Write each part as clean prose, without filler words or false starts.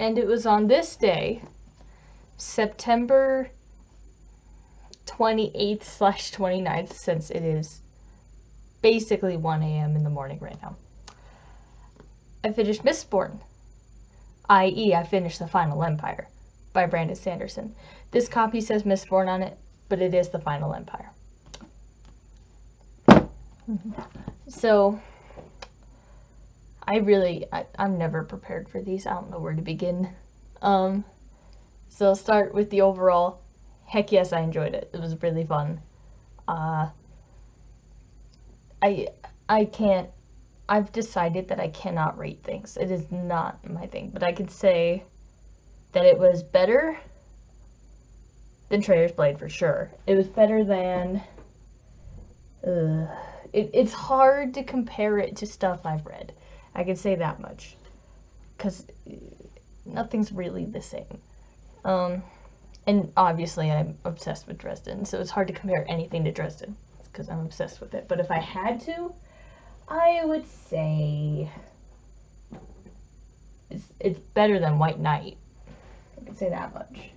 And it was on this day, September 28th/29th, since it is basically 1 a.m. in the morning right now. I finished Mistborn, i.e. I finished The Final Empire by Brandon Sanderson. This copy says Mistborn on it, but it is The Final Empire. So, I'm never prepared for these. I don't know where to begin. So I'll start with the overall. Heck yes, I enjoyed it. It was really fun. I've decided that I cannot rate things. It is not my thing. But I can say that it was better than Traitor's Blade for sure. It was better than... It's hard to compare it to stuff I've read. I can say that much. Because nothing's really the same. And obviously I'm obsessed with Dresden, so it's hard to compare anything to Dresden. Because I'm obsessed with it. But if I had to, I would say it's better than White Knight. I can say that much.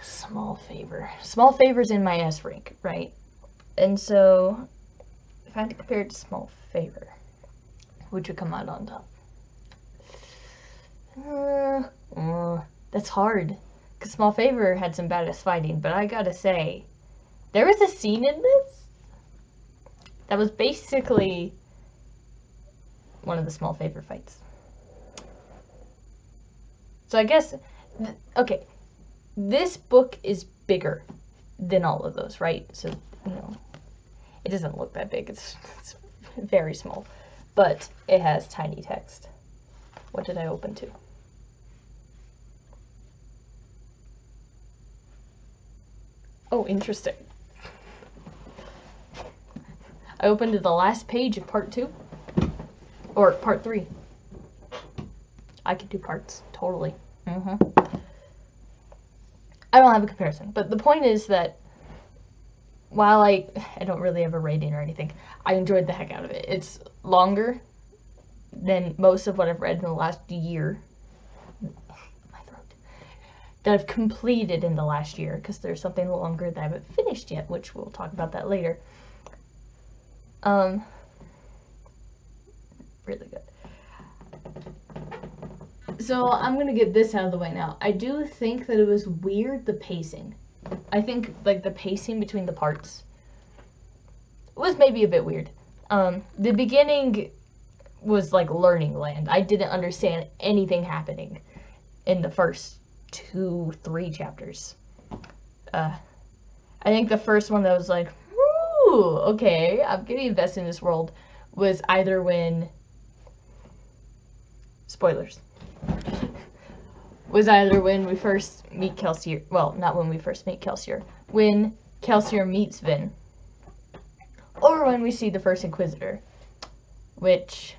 Small favor. Small favor's in my S rank, right? And so, if I had to compare it to Small Favor, which would come out on top? That's hard. Because Small Favor had some badass fighting, but I gotta say, there was a scene in this that was basically one of the Small Favor fights. So I guess, okay, this book is bigger than all of those, right? So, you know, it doesn't look that big. It's very small, but it has tiny text. What did I open to? Oh, interesting. I opened to the last page of part 2. Or part 3. I could do parts, totally. I don't have a comparison, but the point is that while I don't really have a rating or anything, I enjoyed the heck out of it. It's longer than most of what I've read in the last year. My throat. That I've completed in the last year, because there's something longer that I haven't finished yet, which we'll talk about that later. Really good. So I'm gonna get this out of the way now. I do think that it was weird, the pacing. I think like the pacing between the parts was maybe a bit weird. The beginning was like learning land. I didn't understand anything happening in the first 2-3 chapters. I think the first one that was like, ooh, okay, I'm getting invested in this world, was either when, spoilers, was either when we first meet Kelsier, well, not when we first meet Kelsier, when Kelsier meets Vin, or when we see the first Inquisitor, which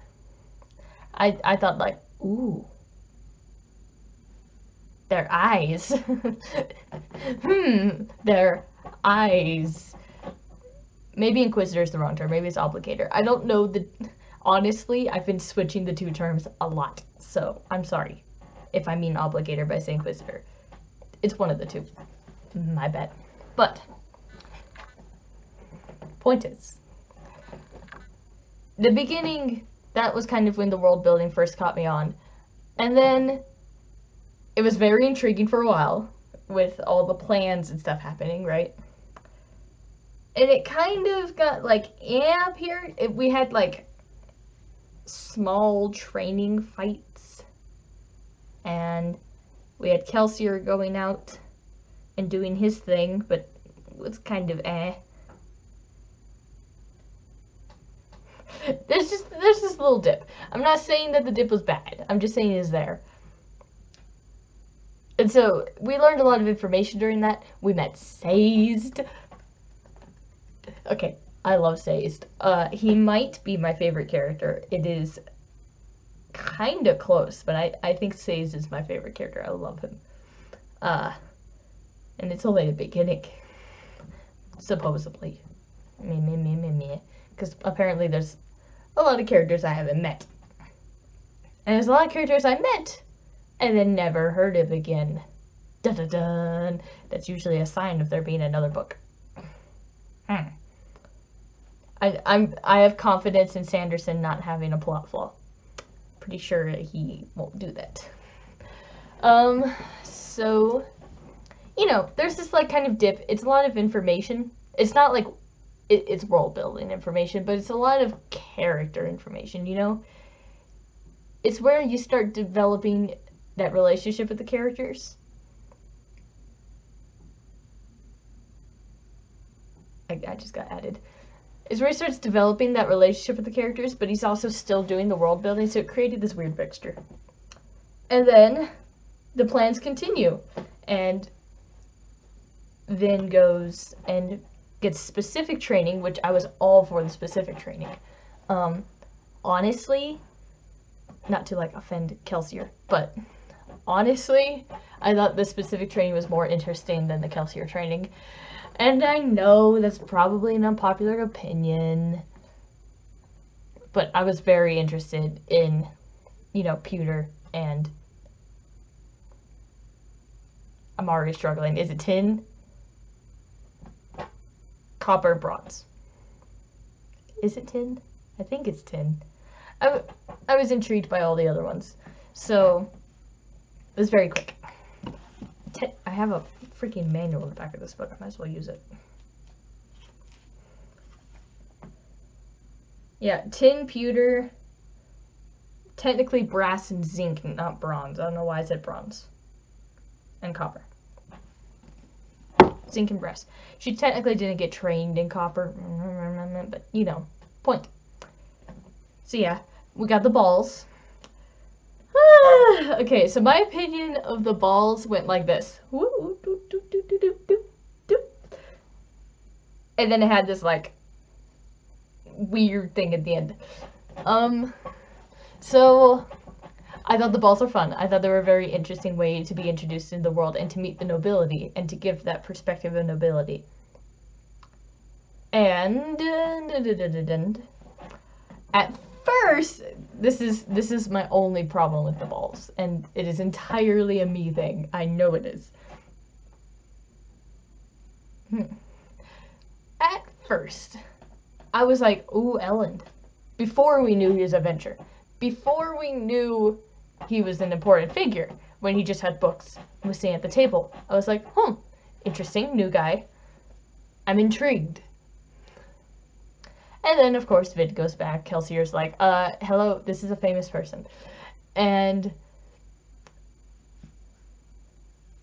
I thought like, ooh, their eyes, their eyes. Maybe Inquisitor is the wrong term, maybe it's Obligator. I don't know, honestly, I've been switching the two terms a lot, so I'm sorry if I mean Obligator by saying Inquisitor. It's one of the two, my bad. But, point is, the beginning, that was kind of when the world building first caught me on. And then, it was very intriguing for a while, with all the plans and stuff happening, right? And it kind of got like, up here, we had like small training fights, and we had Kelsier going out and doing his thing, but it was kind of There's this little dip. I'm not saying that the dip was bad. I'm just saying it is there. And so we learned a lot of information during that. We met Sazed. Okay, I love Sazed. He might be my favorite character. It is kind of close, but I think Sazed is my favorite character. I love him. And it's only the beginning. Supposedly. Because apparently there's a lot of characters I haven't met. And there's a lot of characters I met and then never heard of again. Dun dun dun. That's usually a sign of there being another book. I have confidence in Sanderson not having a plot flaw. Pretty sure he won't do that. So, you know, there's this like kind of dip. It's a lot of information. It's not like it's world building information, but it's a lot of character information, you know? It's where you start developing that relationship with the characters. I just got added. It's where he starts developing that relationship with the characters, but he's also still doing the world building, so it created this weird mixture. And then the plans continue, and Vin goes and gets specific training, which I was all for the specific training. Honestly, not to like offend Kelsier, but honestly, I thought the specific training was more interesting than the Kelsier training. And I know that's probably an unpopular opinion, but I was very interested in, you know, pewter and I'm already struggling. Is it tin? Copper, bronze. Is it tin? I think it's tin. I was intrigued by all the other ones. So, it was very quick. I have a freaking manual in the back of this book. I might as well use it. Yeah, tin, pewter, technically brass and zinc, not bronze. I don't know why I said bronze. And copper. Zinc and brass. She technically didn't get trained in copper, but you know, point. So yeah, we got the balls. Okay, so my opinion of the balls went like this. And then it had this like weird thing at the end. So I thought the balls were fun. I thought they were a very interesting way to be introduced into the world and to meet the nobility and to give that perspective of nobility. And at first, this is my only problem with the balls, and it is entirely a me thing. I know it is. At first, I was like, ooh, Ellen. Before we knew his adventure. Before we knew he was an important figure, when he just had books and was sitting at the table. I was like, interesting, new guy. I'm intrigued. And then, of course, Vid goes back. Kelsier's like, hello, this is a famous person. And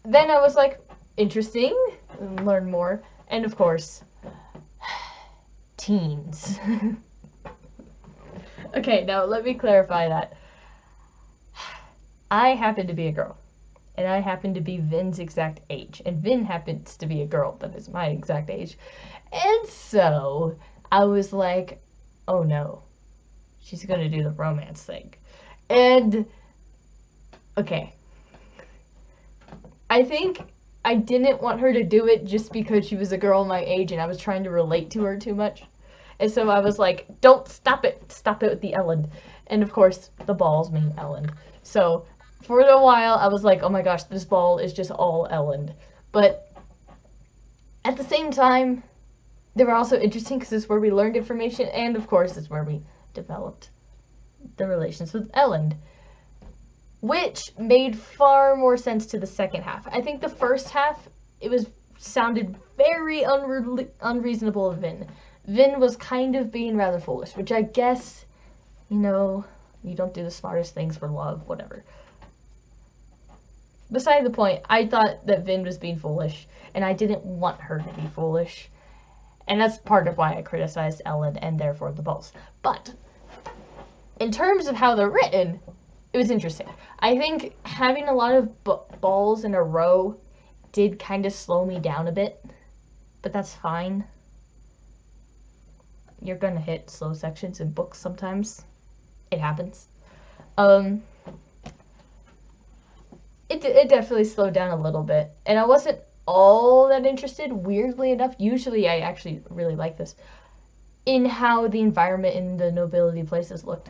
then I was like, interesting, learn more. And, of course, teens. Okay, now let me clarify that. I happen to be a girl. And I happen to be Vin's exact age. And Vin happens to be a girl that is my exact age. And so I was like, oh no, she's gonna do the romance thing. And, okay. I think I didn't want her to do it just because she was a girl my age and I was trying to relate to her too much. And so I was like, don't stop it. Stop it with the Ellen. And of course, the balls mean Ellen. So for a while, I was like, oh my gosh, this ball is just all Ellen. But at the same time, they were also interesting because it's where we learned information, and of course, it's where we developed the relations with Ellen, which made far more sense to the second half. I think the first half, sounded very unreasonable of Vin. Vin was kind of being rather foolish, which I guess, you know, you don't do the smartest things for love, whatever. Beside the point, I thought that Vin was being foolish, and I didn't want her to be foolish. And that's part of why I criticized Ellen and therefore the balls. But in terms of how they're written, it was interesting. I think having a lot of balls in a row did kind of slow me down a bit, but that's fine. You're gonna hit slow sections in books sometimes. It happens. It definitely slowed down a little bit, and I wasn't all that interested, weirdly enough. Usually I actually really like this, in how the environment in the nobility places looked.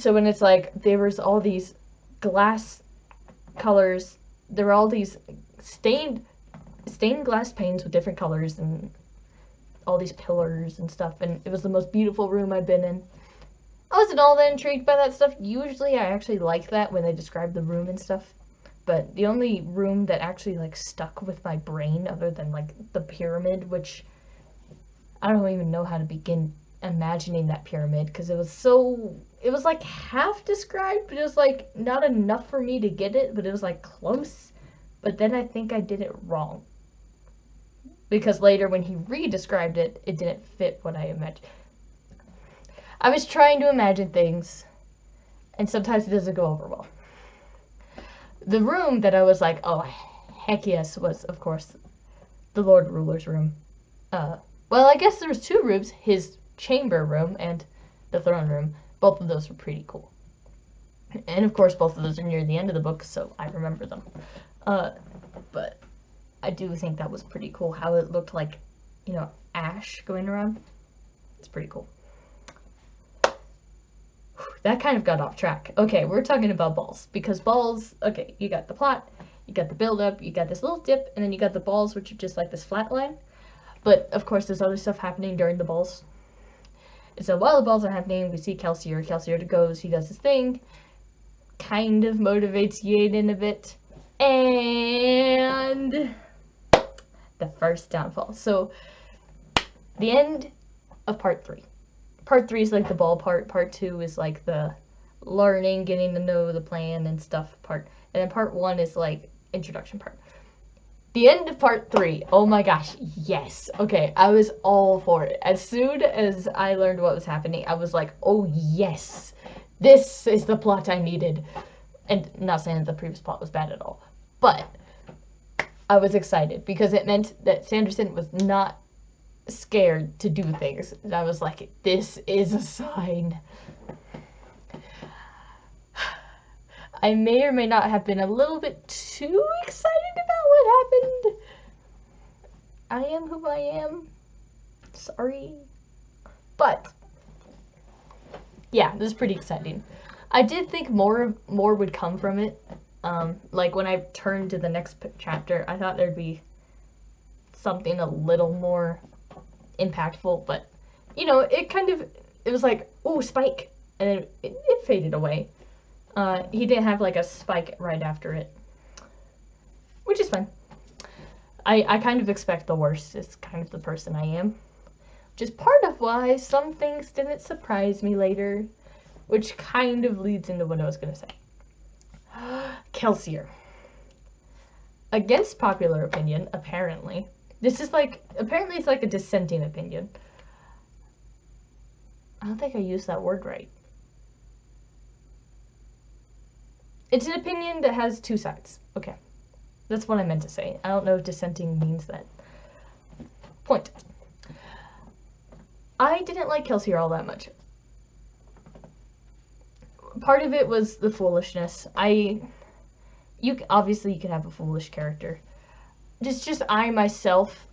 So when it's like, there was all these glass colors, there were all these stained glass panes with different colors and all these pillars and stuff, and it was the most beautiful room I'd been in. I wasn't all that intrigued by that stuff. Usually I actually like that when they describe the room and stuff. But the only room that actually like stuck with my brain, other than like the pyramid, which I don't even know how to begin imagining that pyramid, because it was like half described, but it was like not enough for me to get it, but it was like close. But then I think I did it wrong, because later when he re-described it, it didn't fit what I imagined. I was trying to imagine things, and sometimes it doesn't go over well. The room that I was like, oh, heck yes, was, of course, the Lord Ruler's room. Well, I guess there was two rooms, his chamber room and the throne room. Both of those were pretty cool. And, of course, both of those are near the end of the book, so I remember them. But I do think that was pretty cool, how it looked like, you know, ash going around. It's pretty cool. That kind of got off track. Okay, we're talking about balls, because balls, okay, you got the plot, you got the build-up, you got this little dip, and then you got the balls, which are just like this flat line. But, of course, there's other stuff happening during the balls. And so while the balls are happening, we see Kelsier. Kelsier goes, he does his thing, kind of motivates Yaden a bit, and the first downfall. So, the end of part 3. Part 3 is like the ball part. Part 2 is like the learning, getting to know the plan and stuff part. And then part 1 is like introduction part. The end of part 3. Oh my gosh, yes. Okay, I was all for it. As soon as I learned what was happening, I was like, oh yes, this is the plot I needed. And not saying that the previous plot was bad at all, but I was excited because it meant that Sanderson was not scared to do things. And I was like, this is a sign. I may or may not have been a little bit too excited about what happened. I am who I am. Sorry. But yeah, this is pretty exciting. I did think more would come from it. Like when I turned to the next chapter, I thought there'd be something a little more impactful, but you know, it was like, ooh, Spike, and then it faded away. He didn't have like a spike right after it, which is fine. I kind of expect the worst. It's kind of the person I am, which is part of why some things didn't surprise me later, which kind of leads into what I was going to say. Kelsier. Against popular opinion, apparently. Apparently it's like a dissenting opinion. I don't think I used that word right. It's an opinion that has two sides. Okay. That's what I meant to say. I don't know if dissenting means that. Point. I didn't like Kelsier all that much. Part of it was the foolishness. Obviously you can have a foolish character. Just I myself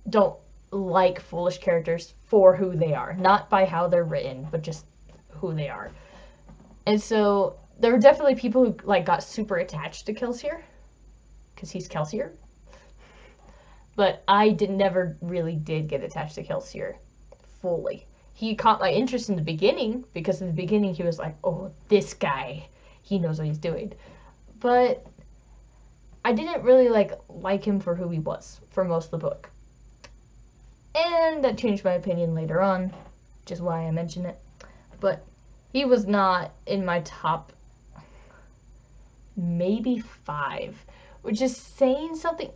don't like foolish characters for who they are. Not by how they're written, but just who they are. And so there were definitely people who like got super attached to Kelsier, because he's Kelsier. But I never really did get attached to Kelsier fully. He caught my interest in the beginning, because in the beginning he was like, oh, this guy, he knows what he's doing. But I didn't really like him for who he was for most of the book. And that changed my opinion later on, which is why I mention it. But he was not in my top maybe 5, which is saying something.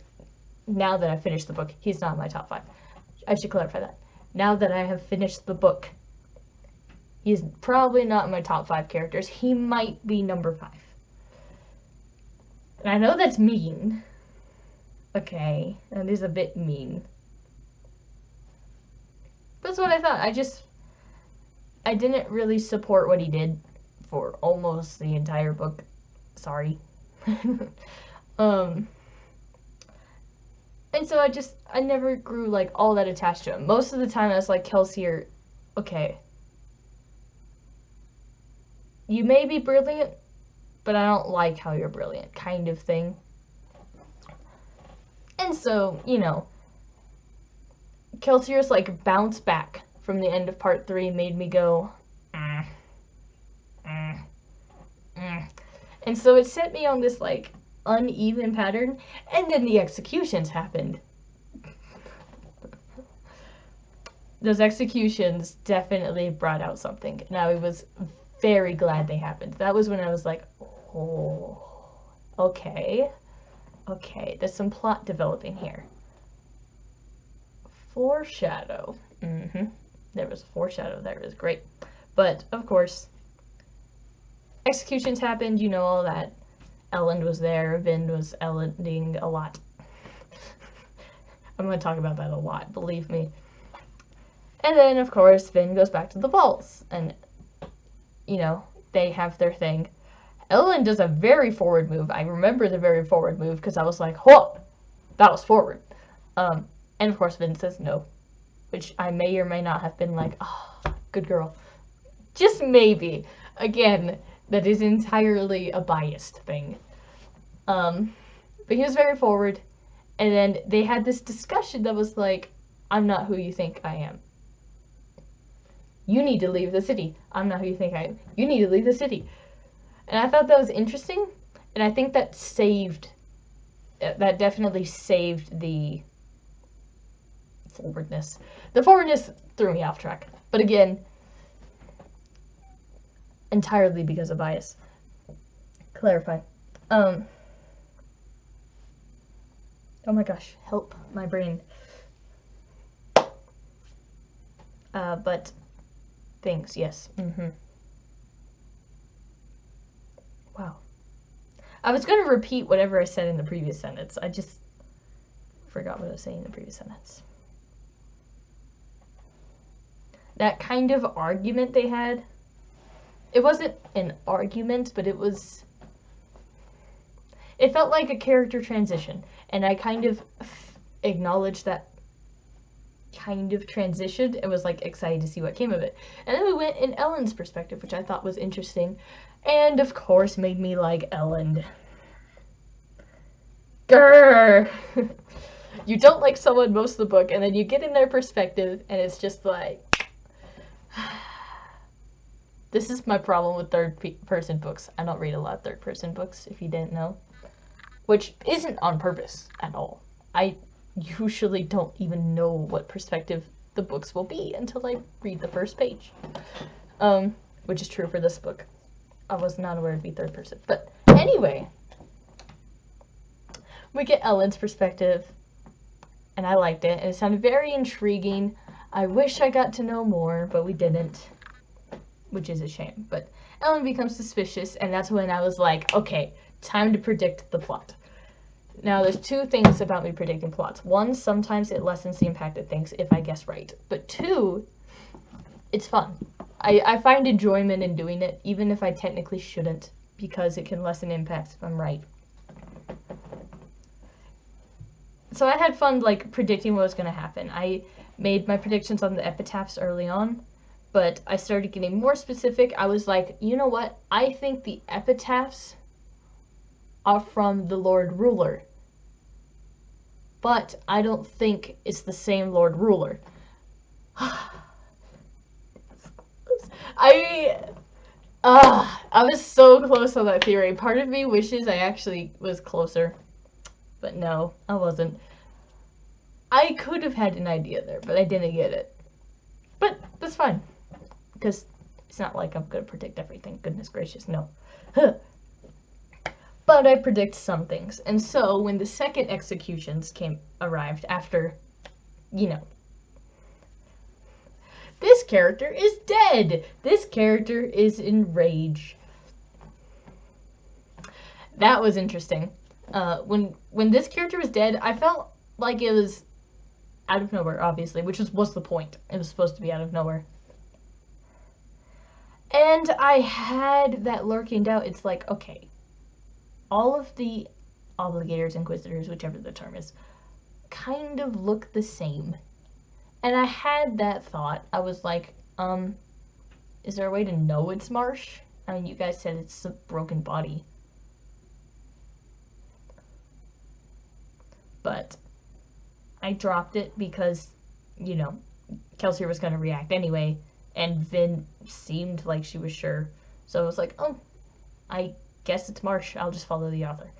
Now that I've finished the book, he's not in my top 5. I should clarify that. Now that I have finished the book, he's probably not in my top 5 characters. He might be number 5. And I know that's mean. Okay, that is a bit mean. That's what I thought. I didn't really support what he did for almost the entire book. Sorry. And so I never grew like all that attached to him. Most of the time I was like, Kelsier, okay. you may be brilliant, but I don't like how you're brilliant, kind of thing. And so, you know, Keltier's like bounce back from the end of part 3 made me go, And so it set me on this like uneven pattern, and then the executions happened. Those executions definitely brought out something, and I was very glad they happened. That was when I was like, oh, okay, there's some plot developing here. Foreshadow. There was a foreshadow there. It was great. But, of course, executions happened, you know all that. Ellen was there. Vin was Ellening a lot. I'm going to talk about that a lot, believe me. And then, of course, Vin goes back to the vaults. And, you know, they have their thing. Ellen does a very forward move. I remember the very forward move because I was like, whoa, that was forward. And, of course, Vin says no. Which I may or may not have been like, oh, good girl. Just maybe. Again, that is entirely a biased thing. But he was very forward. And then they had this discussion that was like, I'm not who you think I am. You need to leave the city. I'm not who you think I am. You need to leave the city. And I thought that was interesting. And I think that definitely saved the forwardness. The forwardness threw me off track. But again, entirely because of bias. Clarify. Oh my gosh, help my brain. But things, yes. Wow. I was going to repeat whatever I said in the previous sentence. I just forgot what I was saying in the previous sentence. That kind of argument they had, it wasn't an argument, but it felt like a character transition, and I kind of acknowledged that kind of transition and was like excited to see what came of it. And then we went in Ellen's perspective, which I thought was interesting, and of course made me like Ellen. Grrr! You don't like someone most of the book, and then you get in their perspective, and it's just like, this is my problem with third-person books. I don't read a lot of third-person books, if you didn't know. Which isn't on purpose at all. I usually don't even know what perspective the books will be until I read the first page. Which is true for this book. I was not aware it'd be third person. But anyway, we get Ellen's perspective, and I liked it, and it sounded very intriguing. I wish I got to know more, but we didn't, which is a shame. But Ellen becomes suspicious, and that's when I was like, okay, time to predict the plot. Now, there's two things about me predicting plots. One, sometimes it lessens the impact of things if I guess right. But two, it's fun. I find enjoyment in doing it, even if I technically shouldn't, because it can lessen impacts if I'm right. So I had fun, like, predicting what was going to happen. I made my predictions on the epitaphs early on, but I started getting more specific. I was like, you know what? I think the epitaphs are from the Lord Ruler, but I don't think it's the same Lord Ruler. I was so close on that theory. Part of me wishes I actually was closer, but no, I wasn't. I could have had an idea there, but I didn't get it. But that's fine, because it's not like I'm going to predict everything. Goodness gracious, no. But I predict some things. And so when the second executions arrived after, you know, this character is dead. This character is in rage. That was interesting. When this character was dead, I felt like it was out of nowhere, obviously, which was the point. It was supposed to be out of nowhere. And I had that lurking doubt. It's like, okay, all of the obligators, inquisitors, whichever the term is, kind of look the same. And I had that thought. I was like, is there a way to know it's Marsh? I mean, you guys said it's a broken body. But I dropped it because, you know, Kelsey was going to react anyway, and Vin seemed like she was sure. So I was like, oh, I guess it's March. I'll just follow the author.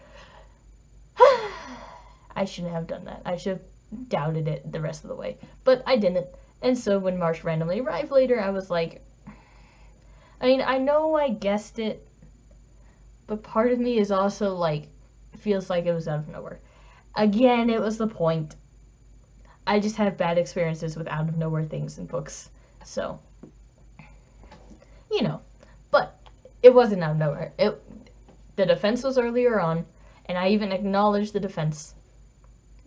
I shouldn't have done that. I should have doubted it the rest of the way. But I didn't. And so when March randomly arrived later, I was like, I mean, I know I guessed it, but part of me is also like, feels like it was out of nowhere. Again, it was the point. I just have bad experiences with out of nowhere things in books. So, you know. But it wasn't out of nowhere. The defense was earlier on, and I even acknowledged the defense.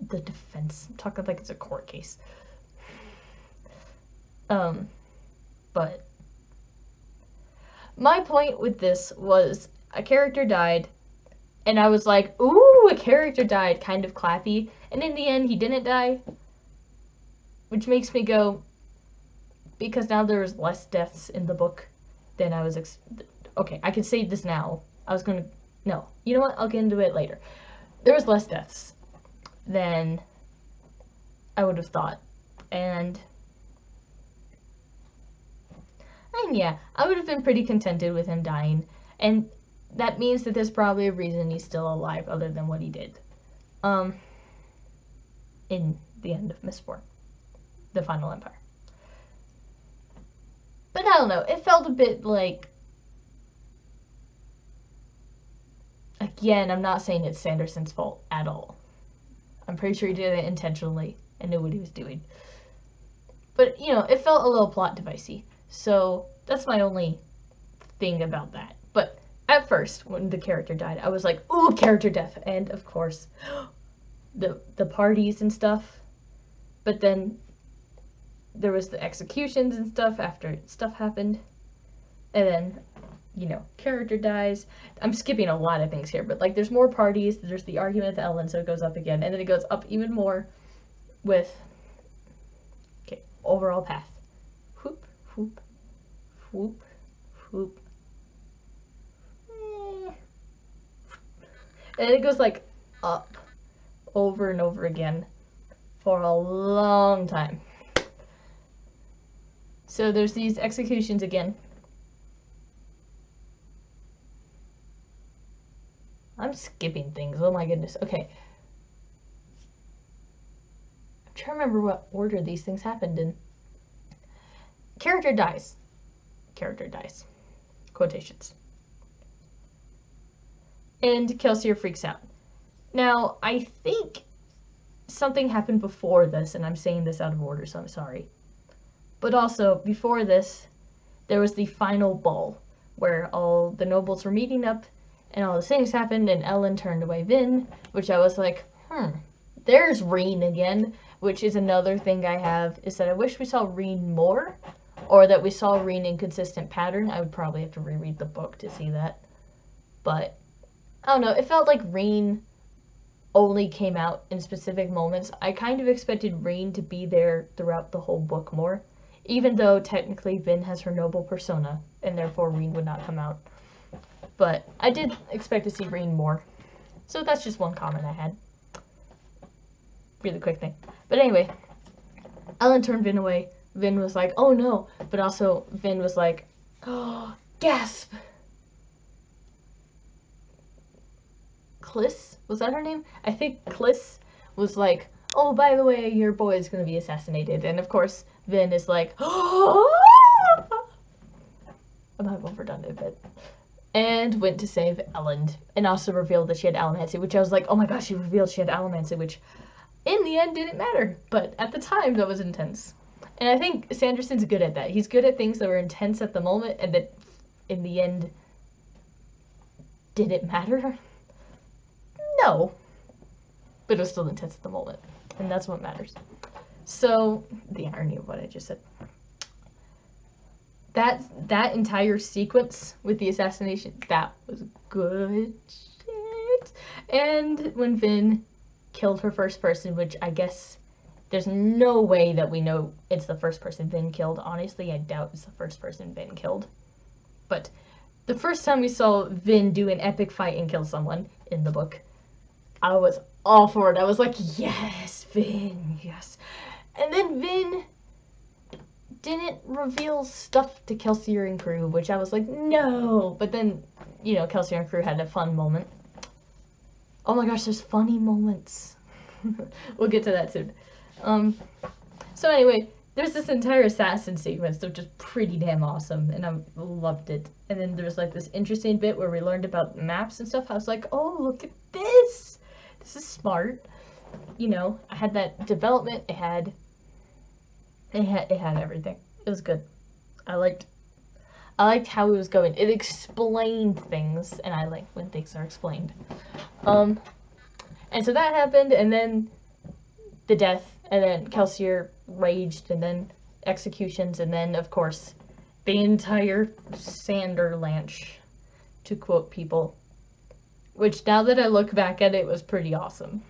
The defense. I'm talking like it's a court case. But my point with this was a character died, and I was like, ooh, a character died, kind of clappy. And in the end, he didn't die. Which makes me go, because now there was less deaths in the book than I was okay, I can say this now. I was gonna, no. You know what? I'll get into it later. There was less deaths than I would have thought. And yeah, I would have been pretty contented with him dying. And that means that there's probably a reason he's still alive other than what he did. In the end of Mistborn. The Final Empire. But I don't know, it felt a bit like, again, I'm not saying it's Sanderson's fault at all. I'm pretty sure he did it intentionally and knew what he was doing. But, you know, it felt a little plot devicey. So that's my only thing about that. But at first, when the character died, I was like, ooh, character death. And of course, the parties and stuff. But then there was the executions and stuff after stuff happened. And then, you know, character dies. I'm skipping a lot of things here, but like there's more parties. There's the argument with Ellen, so it goes up again. And then it goes up even more with, okay, overall path. Whoop, whoop, whoop, whoop. And it goes like up over and over again for a long time. So there's these executions again. I'm skipping things. Oh my goodness. Okay. I'm trying to remember what order these things happened in. Character dies. Character dies. Quotations. And Kelsier freaks out. Now, I think something happened before this, and I'm saying this out of order, so I'm sorry. But also, before this, there was the final ball, where all the nobles were meeting up, and all the things happened, and Ellen turned away Vin, which I was like, there's Reen again, which is another thing I have, is that I wish we saw Reen more, or that we saw Reen in consistent pattern. I would probably have to reread the book to see that. But I don't know, it felt like Reen only came out in specific moments. I kind of expected Reen to be there throughout the whole book more, even though technically Vin has her noble persona, and therefore Reen would not come out. But I did expect to see Reen more. So that's just one comment I had. Really quick thing. But anyway, Ellen turned Vin away. Vin was like, oh no. But also Vin was like, oh, gasp. Kliss? Was that her name? I think Kliss was like, oh, by the way, your boy is going to be assassinated. And of course, Vin is like, oh! I might have overdone it a bit. And went to save Ellen. And also revealed that she had allomancy, which I was like, oh my gosh, she revealed she had allomancy, which in the end didn't matter. But at the time, that was intense. And I think Sanderson's good at that. He's good at things that were intense at the moment and that in the end didn't matter. No, but it was still intense at the moment, and that's what matters. So, the irony of what I just said. That entire sequence with the assassination, that was good shit. And when Vin killed her first person, which I guess there's no way that we know it's the first person Vin killed. Honestly, I doubt it's the first person Vin killed. But the first time we saw Vin do an epic fight and kill someone in the book, I was all for it. I was like, yes, Vin, yes. And then Vin didn't reveal stuff to Kelsier and crew, which I was like, no. But then, you know, Kelsier and crew had a fun moment. Oh my gosh, there's funny moments. We'll get to that soon. So anyway, there's this entire assassin sequence, which is pretty damn awesome, and I loved it. And then there's like this interesting bit where we learned about maps and stuff. I was like, oh, look at this. This is smart. You know, I had that development. It had everything. It was good. I liked how it was going. It explained things, and I like when things are explained. And so that happened, and then the death, and then Kelsier raged, and then executions, and then, of course, the entire Sanderlanche, to quote people. Which, now that I look back at it, was pretty awesome.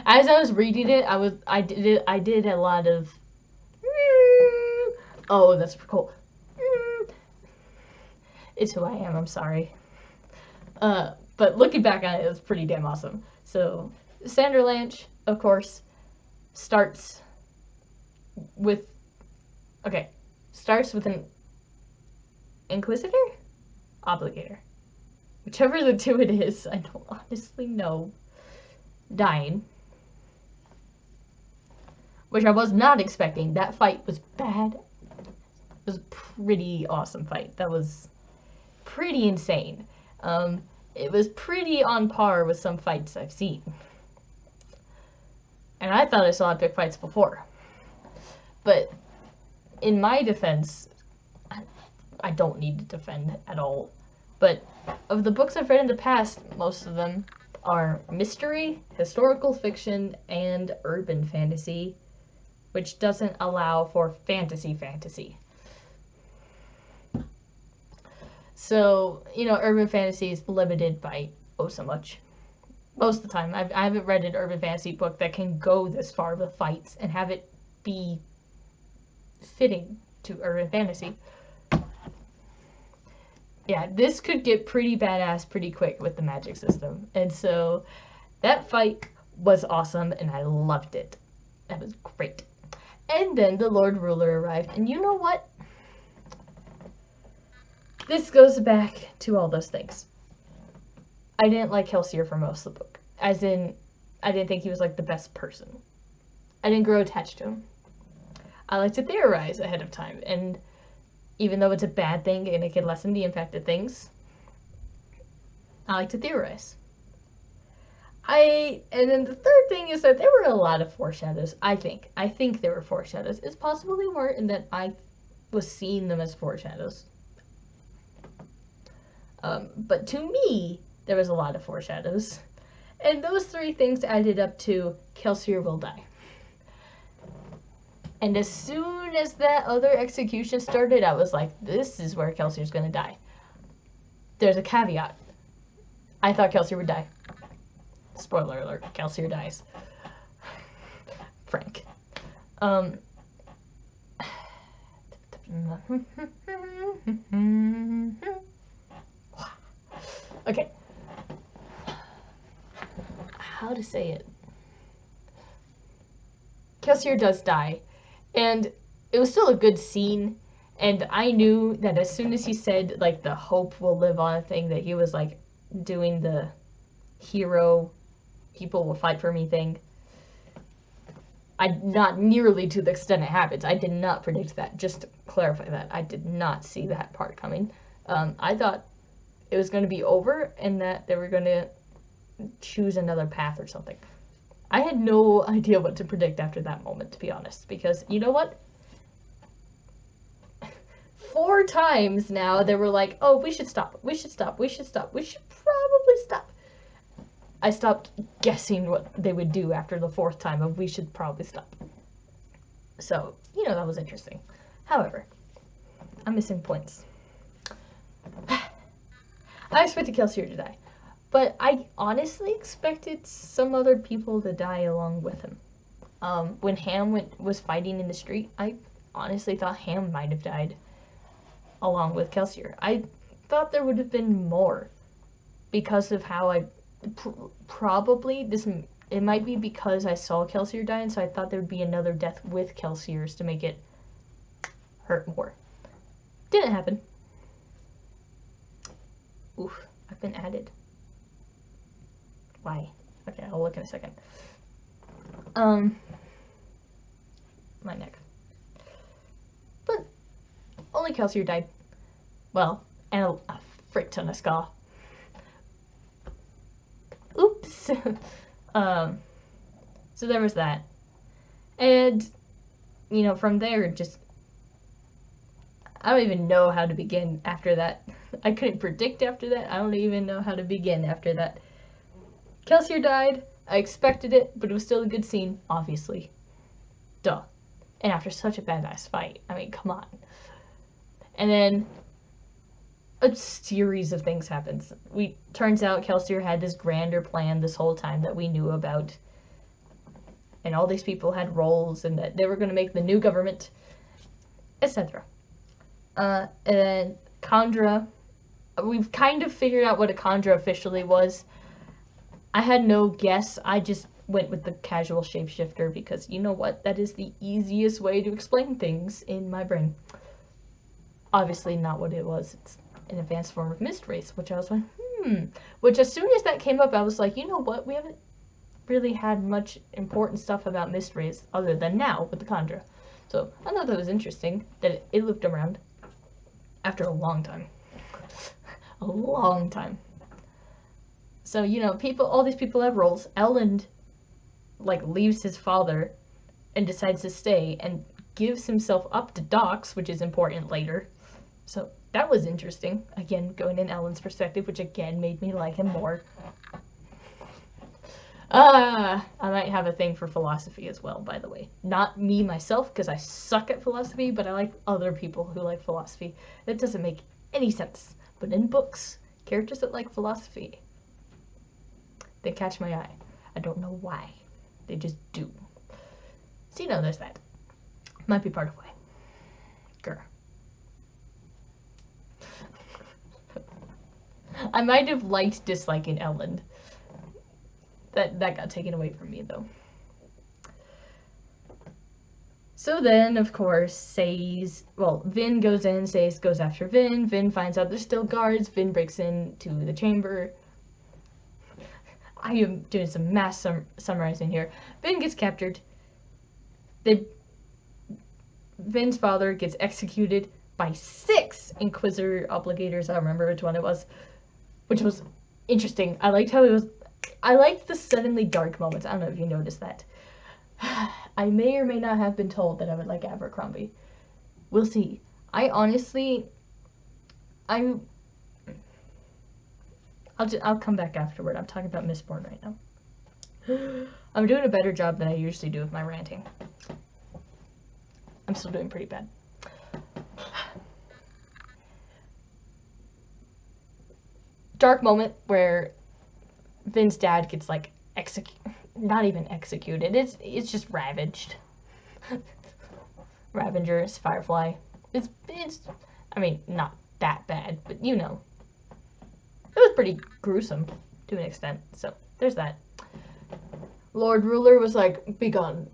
As I was reading it, I did a lot of... Oh, that's cool. It's who I am, I'm sorry. But looking back on it, it was pretty damn awesome. So, Sanderlanche, of course, starts with an Inquisitor? Obligator. Whichever the two it is, I don't honestly know. Dying. Which I was not expecting. That fight was bad. It was a pretty awesome fight. That was pretty insane. It was pretty on par with some fights I've seen. And I thought I saw epic fights before. But in my defense, I don't need to defend at all. But of the books I've read in the past, most of them are mystery, historical fiction, and urban fantasy, which doesn't allow for fantasy. So, you know, urban fantasy is limited by so much. Most of the time. I haven't read an urban fantasy book that can go this far with fights and have it be fitting to urban fantasy. Yeah, this could get pretty badass pretty quick with the magic system. And so that fight was awesome and I loved it. That was great. And then the Lord Ruler arrived. And you know what? This goes back to all those things. I didn't like Kelsier for most of the book. As in, I didn't think he was like the best person. I didn't grow attached to him. I like to theorize ahead of time. And even though it's a bad thing and it can lessen the impact of things, I like to theorize. And then the third thing is that there were a lot of foreshadows, I think. I think there were foreshadows. It's possible they weren't and that I was seeing them as foreshadows. But to me, there was a lot of foreshadows. And those three things added up to Kelsier will die. And as soon as that other execution started, I was like, this is where Kelsier's gonna die. There's a caveat. I thought Kelsier would die. Spoiler alert, Kelsier dies. Frank. Okay. How to say it? Kelsier does die. And it was still a good scene. And I knew that as soon as he said, like, the hope will live on thing, that he was, like, doing the hero, people will fight for me thing. Not nearly to the extent it happens. I did not predict that. Just to clarify that. I did not see that part coming. I thought it was going to be over and that they were going to choose another path or something. I had no idea what to predict after that moment, to be honest. Because, you know what? 4 times now, they were like, oh, we should stop. We should stop. We should stop. We should probably stop. I stopped guessing what they would do after the 4th time of we should probably stop. So, you know, that was interesting. However, I'm missing points. I expected Kelsier to die. But I honestly expected some other people to die along with him. When Ham was fighting in the street, I honestly thought Ham might have died along with Kelsier. I thought there would have been more because of how I probably this. It might be because I saw Kelsier die, and so I thought there would be another death with Kelsier's to make it hurt more. Didn't happen. Oof, I've been added. Why? Okay, I'll look in a second. My neck. But only Kelsier died. Well, and a frick ton of Ska. Oops. So there was that. And, you know, from there, just, I don't even know how to begin after that. I couldn't predict after that. I don't even know how to begin after that. Kelsier died. I expected it, but it was still a good scene, obviously. Duh. And after such a badass fight, I mean, come on. And then a series of things happens. Turns out Kelsier had this grander plan this whole time that we knew about. And all these people had roles, and that they were going to make the new government, etc. And then Kandra, we've kind of figured out what a Kandra officially was. I had no guess. I just went with the casual shapeshifter because, you know what, that is the easiest way to explain things in my brain. Obviously not what it was. It's an advanced form of mist race, which I was like, Which as soon as that came up, I was like, you know what, we haven't really had much important stuff about mist race other than now with the Kandra. So I thought that was interesting that it looped around after a long time. A long time. So, you know, all these people have roles. Elend, like, leaves his father and decides to stay and gives himself up to Dox, which is important later. So that was interesting. Again, going in Elend's perspective, which again made me like him more. I might have a thing for philosophy as well, by the way. Not me myself, because I suck at philosophy, but I like other people who like philosophy. That doesn't make any sense. But in books, characters that like philosophy, they catch my eye. I don't know why. They just do. So, you know, there's that. Might be part of why. Grr. I might have liked disliking Elend. That got taken away from me, though. So then, of course, Vin goes in, Sazed goes after Vin. Vin finds out there's still guards. Vin breaks into the chamber. I am doing some mass summarizing here. Vin gets captured. Vin's father gets executed by 6 Inquisitor obligators. I don't remember which one it was. Which was interesting. I liked how it was. I liked the suddenly dark moments. I don't know if you noticed that. I may or may not have been told that I would like Abercrombie. We'll see. I'll come back afterward. I'm talking about Mistborn right now. I'm doing a better job than I usually do with my ranting. I'm still doing pretty bad. Dark moment where Vin's dad gets like not even executed. It's just ravaged. Ravengers, Firefly. It's I mean, not that bad, but you know. It was pretty gruesome to an extent. So there's that. Lord Ruler was like, be gone.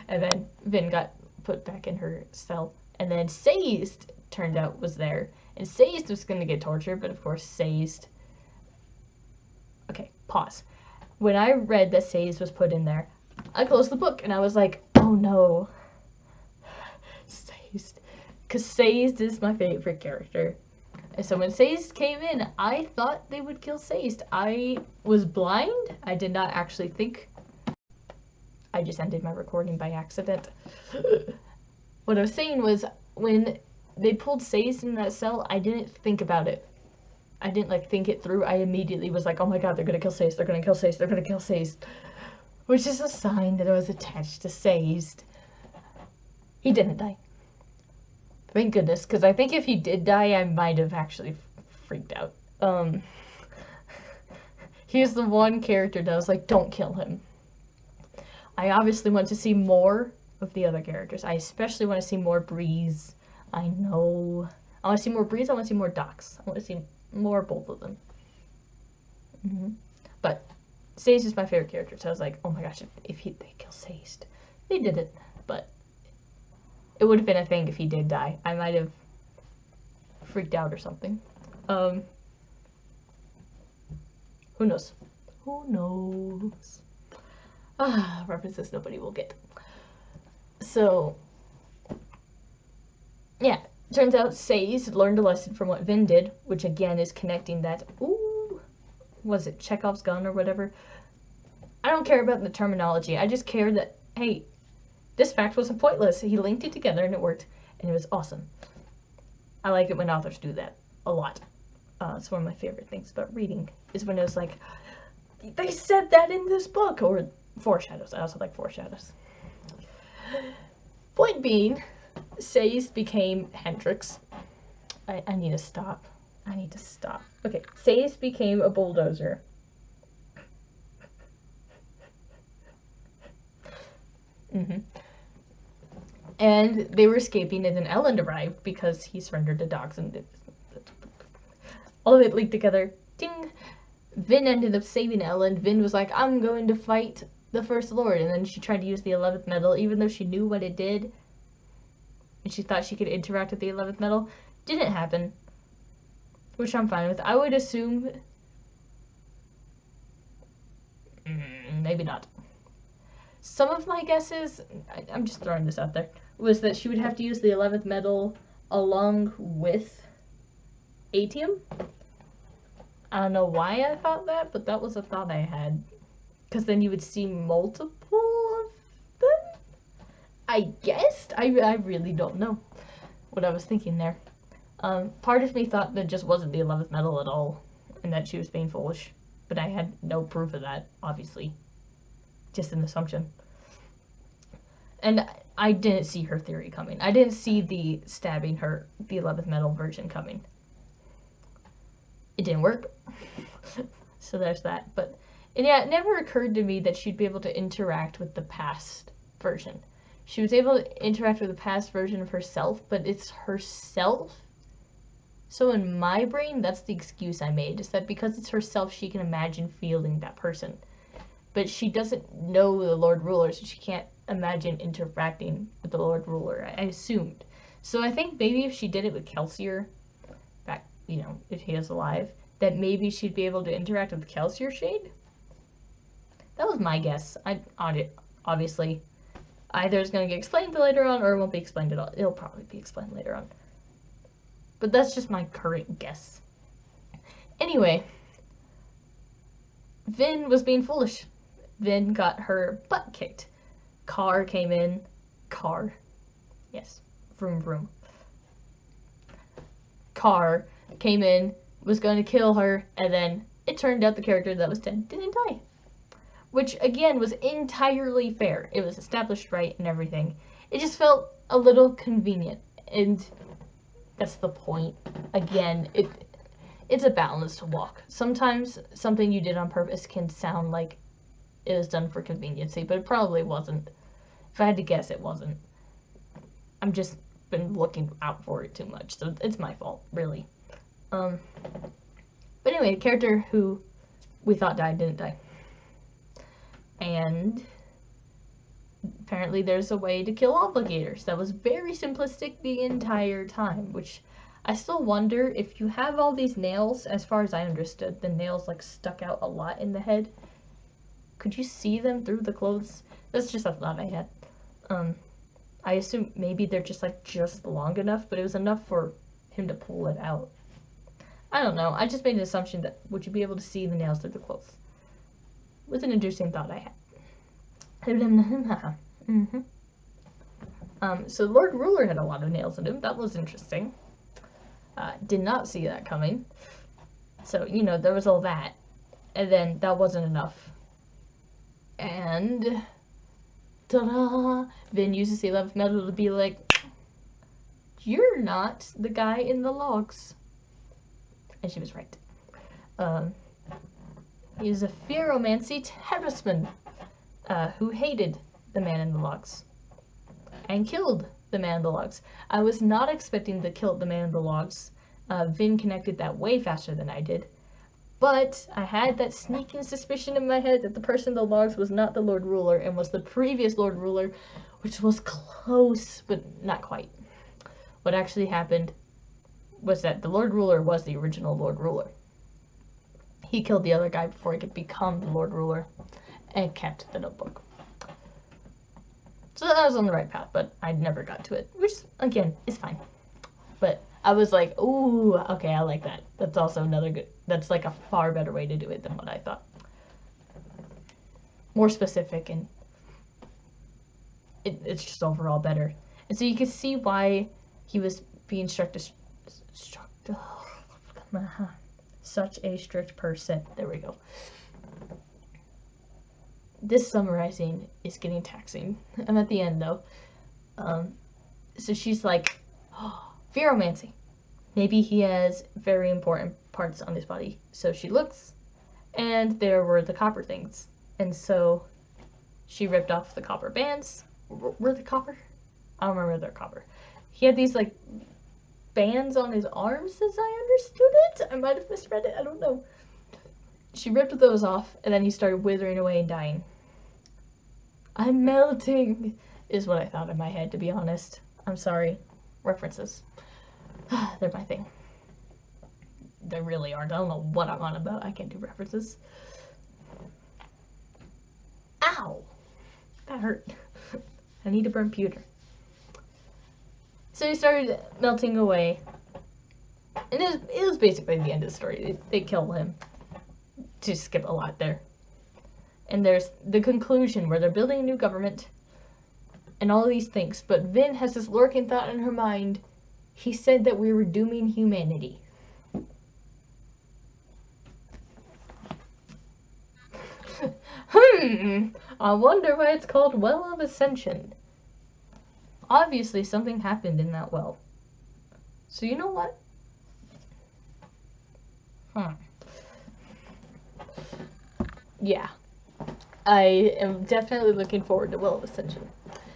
And then Vin got put back in her cell. And then Sazed turned out was there. And Sazed was going to get tortured, but of course Sazed. Okay, pause. When I read that Sazed was put in there, I closed the book and I was like, oh no. Sazed. Because Sazed is my favorite character. And so when Sazed came in, I thought they would kill Sazed. I was blind. I did not actually think. I just ended my recording by accident. What I was saying was, when they pulled Sazed in that cell, I didn't think about it. I didn't like think it through. I immediately was like, oh my god, they're gonna kill Sazed, they're gonna kill Sazed, they're gonna kill Sazed. Which is a sign that I was attached to Sazed. He didn't die. Thank goodness, because I think if he did die, I might have actually freaked out. He's the one character that I was like, don't kill him. I obviously want to see more of the other characters. I especially want to see more Breeze. I know I want to see more Breeze. I want to see more Docs. I want to see more both of them. But Sazed is my favorite character, so I was like, oh my gosh, if they kill Sazed. They did it, but it would have been a thing if he did die. I might have freaked out or something. Who knows? Who knows? References nobody will get. So, yeah, turns out Sazed learned a lesson from what Vin did, which again is connecting that, was it Chekhov's gun or whatever? I don't care about the terminology. I just care that, hey, this fact wasn't pointless. He linked it together and it worked, and it was awesome. I like it when authors do that a lot. It's one of my favorite things about reading, is when it's like, they said that in this book, or foreshadows. I also like foreshadows. Point being, Sazed became Hendrix. I need to stop. I need to stop. Okay, Sazed became a bulldozer. And they were escaping, and then Ellen arrived because he surrendered the dogs, and all of it linked together. Ding! Vin ended up saving Ellen. Vin was like, I'm going to fight the First Lord, and then she tried to use the 11th metal, even though she knew what it did, and she thought she could interact with the 11th metal. Didn't happen, which I'm fine with. I would assume, maybe not. Some of my guesses, I'm just throwing this out there, was that she would have to use the 11th metal along with Atium. I don't know why I thought that, but that was a thought I had. Because then you would see multiple of them? I guessed? I really don't know what I was thinking there. Part of me thought that just wasn't the 11th metal at all, and that she was being foolish. But I had no proof of that, obviously. Just an assumption. And I didn't see her theory coming. I didn't see the stabbing her, the 11th metal version coming. It didn't work. So there's that. But, and yeah, it never occurred to me that she'd be able to interact with the past version. She was able to interact with the past version of herself, but it's herself. So in my brain, that's the excuse I made, is that because it's herself, she can imagine feeling that person. But she doesn't know the Lord Ruler, so she can't imagine interacting with the Lord Ruler, I assumed. So I think maybe if she did it with Kelsier, back, you know, if he is alive, that maybe she'd be able to interact with Kelsier Shade? That was my guess. Obviously. Either it's going to get explained later on, or it won't be explained at all. It'll probably be explained later on. But that's just my current guess. Anyway, Vin was being foolish. Vin got her butt kicked. Car came in. Car. Yes. Vroom vroom. Car came in, was going to kill her, and then it turned out the character that was dead didn't die. Which, again, was entirely fair. It was established right and everything. It just felt a little convenient. And that's the point. Again, it's a balanced walk. Sometimes something you did on purpose can sound like it was done for conveniency, but it probably wasn't. If I had to guess, it wasn't. I'm just been looking out for it too much, so it's my fault, really. But anyway, the character who we thought died didn't die. And apparently there's a way to kill obligators. That was very simplistic the entire time, which I still wonder if you have all these nails, as far as I understood, the nails like stuck out a lot in the head. Could you see them through the clothes? That's just a thought I had. I assume maybe they're just long enough, but it was enough for him to pull it out. I don't know. I just made an assumption that would you be able to see the nails through the clothes? It was an interesting thought I had. So Lord Ruler had a lot of nails in him. That was interesting. Did not see that coming. So, you know, there was all that. And then that wasn't enough. And ta-da! Vin uses the 11th metal to be like, you're not the guy in the logs. And she was right. He is a Fearomancy Terrasman who hated the man in the logs and killed the man in the logs. I was not expecting to kill the man in the logs. Vin connected that way faster than I did. But I had that sneaking suspicion in my head that the person in the logs was not the Lord Ruler and was the previous Lord Ruler, which was close, but not quite. What actually happened was that the Lord Ruler was the original Lord Ruler. He killed the other guy before he could become the Lord Ruler and kept the notebook. So I was on the right path, but I never got to it, which, again, is fine. But I was like, ooh, okay, I like that. That's also another good, that's like a far better way to do it than what I thought. More specific, and it's just overall better. And so you can see why he was being such a strict person. There we go. This summarizing is getting taxing. I'm at the end, though. So she's like, oh, Fearomancy. Maybe he has very important parts on his body. So she looks, and there were the copper things. And so she ripped off the copper bands. Were they copper? I don't remember they're copper. He had these, like, bands on his arms, as I understood it. I might have misread it. I don't know. She ripped those off, and then he started withering away and dying. I'm melting, is what I thought in my head, to be honest. I'm sorry. References. They're my thing. They really aren't. I don't know what I'm on about. I can't do references. Ow! That hurt. I need to burn pewter. So he started melting away. And it was basically the end of the story. They kill him. To skip a lot there. And there's the conclusion where they're building a new government. And all these things. But Vin has this lurking thought in her mind. He said that we were dooming humanity. I wonder why it's called Well of Ascension. Obviously something happened in that well. So you know what? Yeah. I am definitely looking forward to Well of Ascension.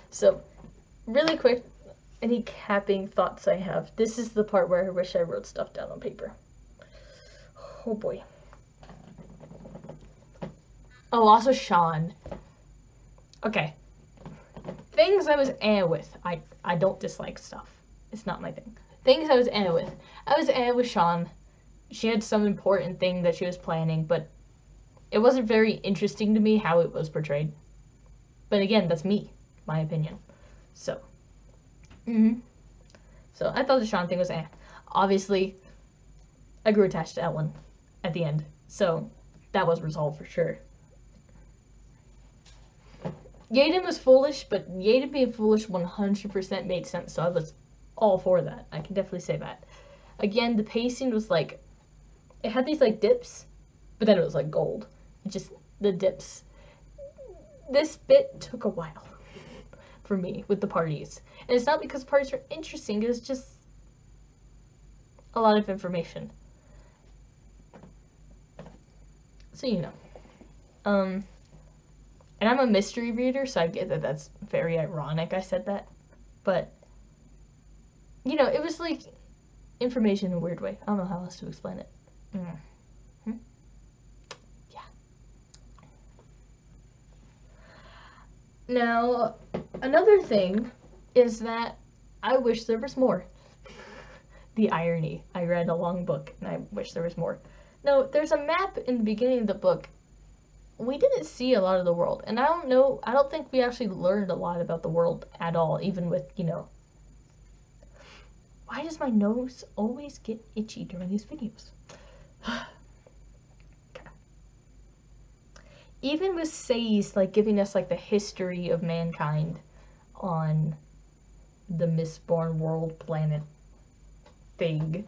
So, really quick, any capping thoughts I have. This is the part where I wish I wrote stuff down on paper. Oh boy. Oh, also Sean. Okay. Things I was with. I don't dislike stuff. It's not my thing. Things I was with. I was with Sean. She had some important thing that she was planning, but it wasn't very interesting to me how it was portrayed. But again, that's me. My opinion. So. So I thought the Sean thing was Obviously, I grew attached to Ellen at the end. So that was resolved for sure. Yaden was foolish, but Yaden being foolish 100% made sense, so I was all for that. I can definitely say that. Again, the pacing was like, it had these like dips, but then it was like gold. Just the dips. This bit took a while for me with the parties. And it's not because parties are interesting, it's just a lot of information. So you know. And I'm a mystery reader, so I get that that's very ironic I said that. But, you know, it was like information in a weird way. I don't know how else to explain it. Yeah. Now, another thing is that I wish there was more. The irony. I read a long book, and I wish there was more. No, there's a map in the beginning of the book. We didn't see a lot of the world, and I don't think we actually learned a lot about the world at all, even with, you know, why does my nose always get itchy during these videos? Okay. Even with Say's, like, giving us, like, the history of mankind on the Mistborn world planet thing,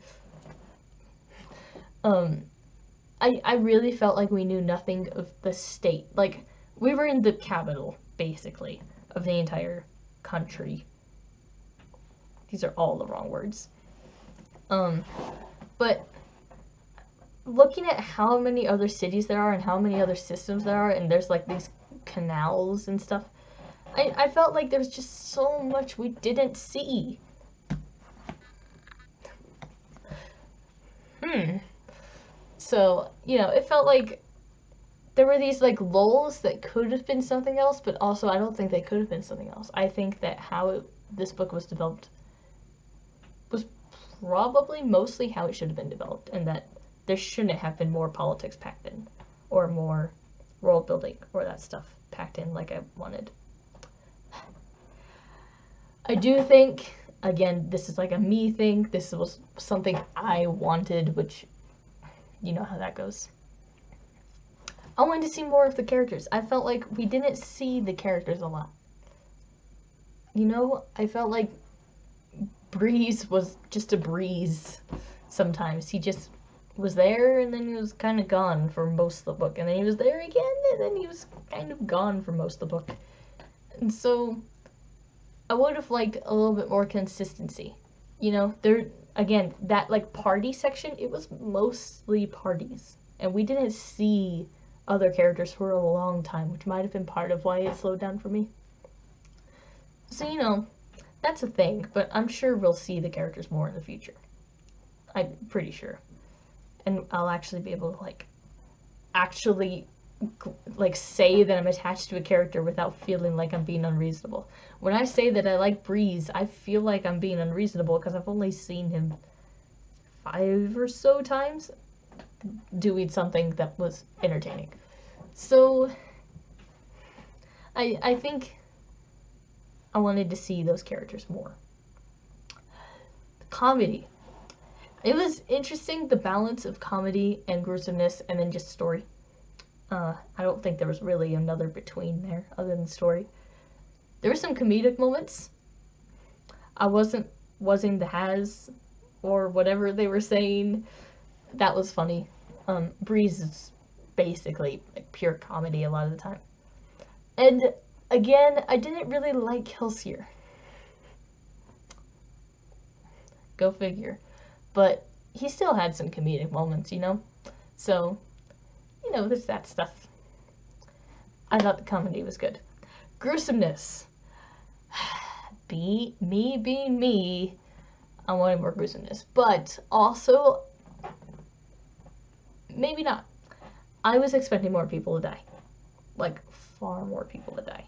I really felt like we knew nothing of the state. Like, we were in the capital, basically, of the entire country. These are all the wrong words. But looking at how many other cities there are and how many other systems there are, and there's, like, these canals and stuff, I felt like there's just so much we didn't see. So, you know, it felt like there were these like lulls that could have been something else, but also I don't think they could have been something else. I think that this book was developed was probably mostly how it should have been developed, and that there shouldn't have been more politics packed in, or more world building, or that stuff packed in like I wanted. I do think, again, this is like a me thing. This was something I wanted, which you know how that goes. I wanted to see more of the characters. I felt like we didn't see the characters a lot. You know, I felt like Breeze was just a breeze sometimes. He just was there and then he was kind of gone for most of the book. And then he was there again and then he was kind of gone for most of the book. And so I would have liked a little bit more consistency. You know, there, again, that like party section, it was mostly parties. And we didn't see other characters for a long time, which might have been part of why it slowed down for me. So, you know, that's a thing, but I'm sure we'll see the characters more in the future. I'm pretty sure. And I'll actually be able to, like, say that I'm attached to a character without feeling like I'm being unreasonable. When I say that I like Breeze, I feel like I'm being unreasonable because I've only seen him 5 or so times doing something that was entertaining. So, I think I wanted to see those characters more. The comedy. It was interesting, the balance of comedy and gruesomeness and then just story. I don't think there was really another between there other than story. There were some comedic moments. I wasn't the has or whatever they were saying. That was funny. Breeze is basically like pure comedy a lot of the time. And again, I didn't really like Kelsier. Go figure. But he still had some comedic moments, you know? So, you know, there's that stuff. I thought the comedy was good. Gruesomeness. Me being me, I wanted more gruesomeness. But also, maybe not. I was expecting more people to die. Like, far more people to die.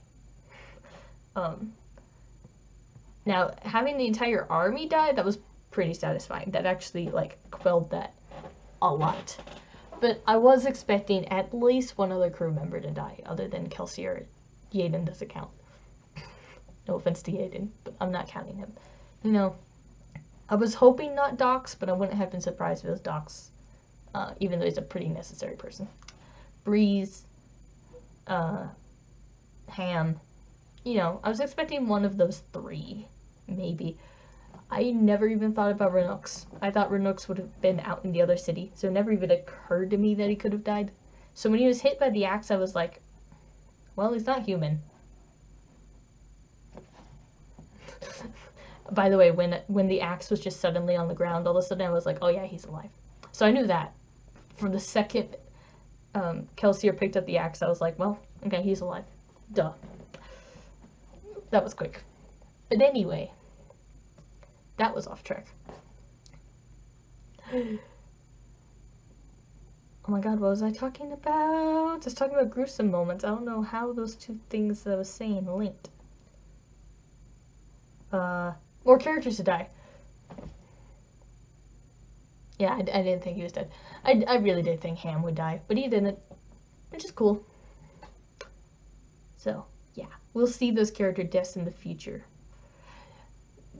Now, having the entire army die, that was pretty satisfying. That actually, like, quelled that a lot. But I was expecting at least one other crew member to die, other than Kelsier. Yaden doesn't count. No offense to Yaden, but I'm not counting him. You know, I was hoping not Dox, but I wouldn't have been surprised if it was Dox, even though he's a pretty necessary person. Breeze, Ham, you know, I was expecting one of those 3, maybe. I never even thought about Renux. I thought Renux would have been out in the other city, so it never even occurred to me that he could have died. So when he was hit by the axe, I was like, well, he's not human. By the way, when the axe was just suddenly on the ground, all of a sudden I was like, oh yeah, he's alive. So I knew that. From the second Kelsier picked up the axe, I was like, well, okay, he's alive. Duh. That was quick. But anyway, that was off track. Oh my god, what was I talking about? I was talking about gruesome moments. I don't know how those two things that I was saying linked. More characters to die. Yeah, I didn't think he was dead. I really did think Ham would die, but he didn't, which is cool. So, yeah, we'll see those character deaths in the future.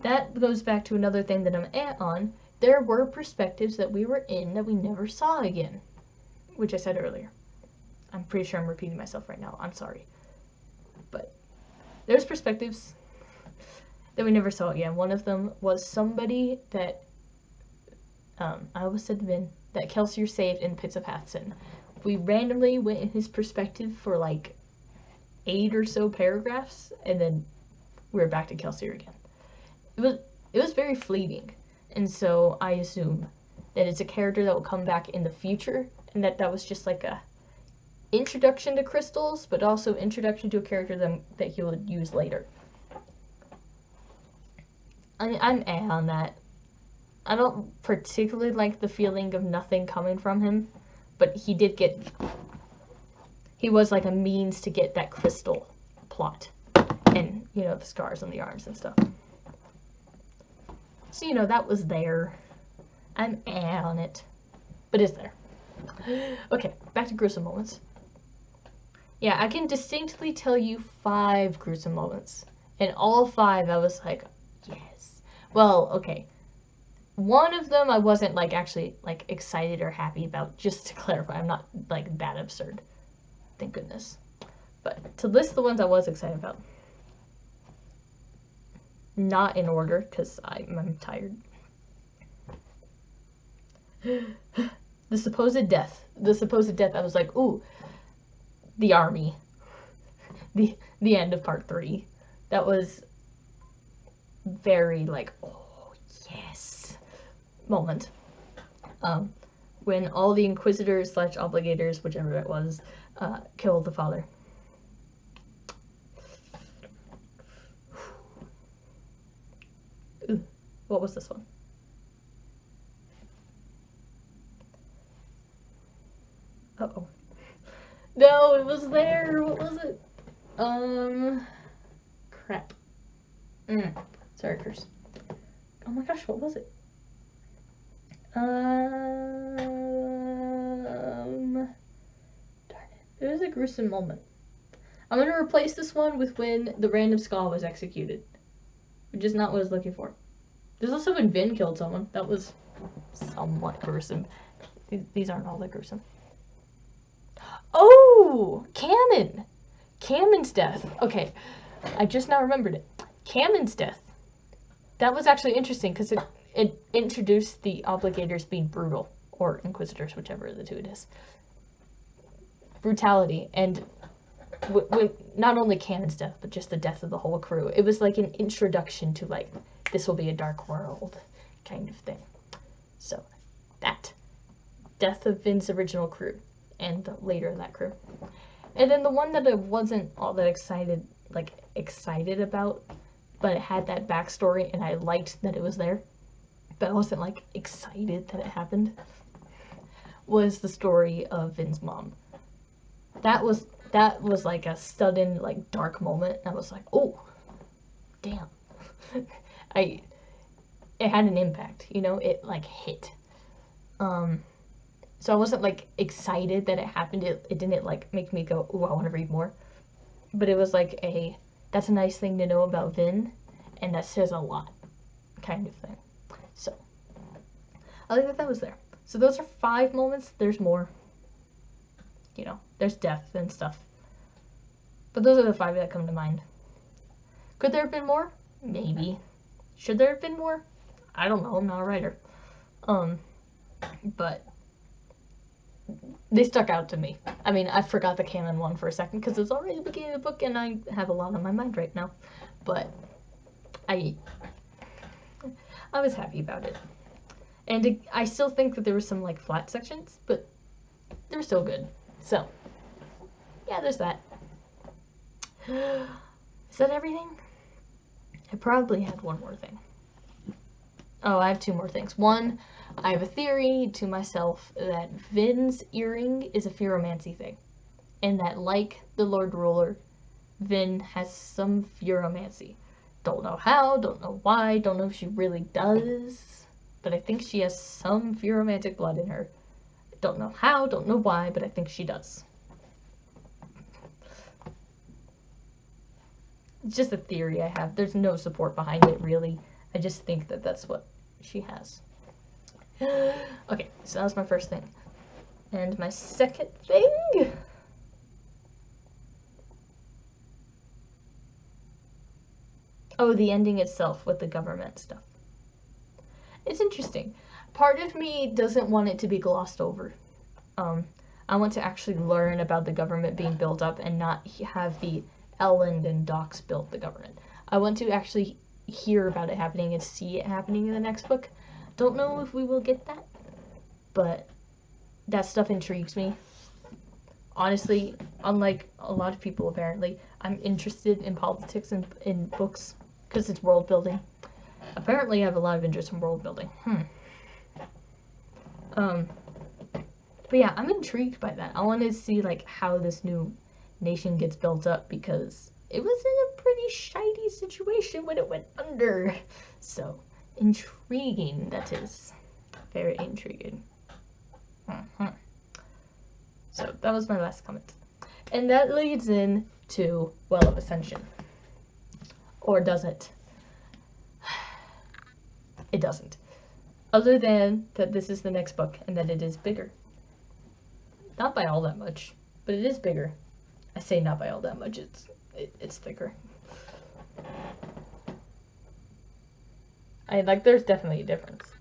That goes back to another thing that I'm on. There were perspectives that we were in that we never saw again, which I said earlier. I'm pretty sure I'm repeating myself right now. I'm sorry. But there's perspectives that we never saw again. One of them was somebody that, I almost said Vin, that Kelsier saved in Pits of Hathsin. We randomly went in his perspective for like 8 or so paragraphs, and then we were back to Kelsier again. It was very fleeting, and so I assume that it's a character that will come back in the future, and that was just like a introduction to crystals, but also introduction to a character that he would use later. I'm on that. I don't particularly like the feeling of nothing coming from him, but he was like a means to get that crystal plot. And, you know, the scars on the arms and stuff. So, you know, that was there. I'm on it. But it's there. Okay, back to gruesome moments. Yeah, I can distinctly tell you 5 gruesome moments. And all 5, I was like, yes. Well, okay. One of them I wasn't, like, actually, like, excited or happy about. Just to clarify, I'm not, like, that absurd. Thank goodness. But to list the ones I was excited about. Not in order, because I'm tired. The supposed death. The supposed death, I was like, ooh. The army. The end of part 3. That was very, like, oh, yes. Moment. When all the inquisitors / obligators, whichever it was, killed the father. Ooh, what was this one? Uh-oh. No, it was there. What was it? Crap. Sorry, curse. Oh my gosh, what was it? Darn it. It was a gruesome moment. I'm gonna replace this one with when the random skull was executed. Which is not what I was looking for. There's also when Vin killed someone. That was somewhat gruesome. These aren't all that gruesome. Oh! Cammon! Cammon's death. Okay. I just now remembered it. Cammon's death. That was actually interesting because it introduced the obligators being brutal. Or inquisitors, whichever of the two it is. Brutality. And not only Cammon's death, but just the death of the whole crew. It was like an introduction to, like, this will be a dark world kind of thing. So, that. Death of Vin's original crew. And later that crew. And then the one that I wasn't all that excited about, but it had that backstory and I liked that it was there, but I wasn't, like, excited that it happened, was the story of Vin's mom. That was like a sudden, like, dark moment. I was like, oh, damn. It had an impact, you know, it, like, hit. So I wasn't, like, excited that it happened. It didn't, like, make me go, ooh, I want to read more. But it was like that's a nice thing to know about Vin, and that says a lot, kind of thing. So, I like that was there. So those are 5 moments. There's more. You know, there's death and stuff. But those are the 5 that come to mind. Could there have been more? Maybe. Should there have been more? I don't know. I'm not a writer. But they stuck out to me. I mean, I forgot the canon one for a second because it's already the beginning of the book and I have a lot on my mind right now. But I was happy about it. And I still think that there were some, like, flat sections, but they were still good. So, yeah, there's that. Is that everything? I probably had one more thing. Oh, I have 2 more things. One, I have a theory to myself that Vin's earring is a fearomancy thing. And that, like the Lord Ruler, Vin has some fearomancy. Don't know how, don't know why, don't know if she really does. But I think she has some fearomantic blood in her. Don't know how, don't know why, but I think she does. It's just a theory I have. There's no support behind it, really. I just think that that's what she has. Okay, so that was my first thing. And my second thing... Oh, the ending itself with the government stuff. It's interesting. Part of me doesn't want it to be glossed over. I want to actually learn about the government being built up and not have the Elend and Dox build the government. I want to actually hear about it happening and see it happening in the next book. Don't know if we will get that, but that stuff intrigues me. honestly, unlike a lot of people apparently, I'm interested in politics and in books because it's world building. Apparently, I have a lot of interest in world building. But yeah, I'm intrigued by that. I want to see like how this new nation gets built up because it was in a pretty shitty situation when it went under. So intriguing, that is. Very intriguing. So that was my last comment. And that leads in to Well of Ascension. Or does it? It doesn't. Other than that this is the next book and that it is bigger. Not by all that much, but it is bigger. I say not by all that much, it's thicker. There's definitely a difference.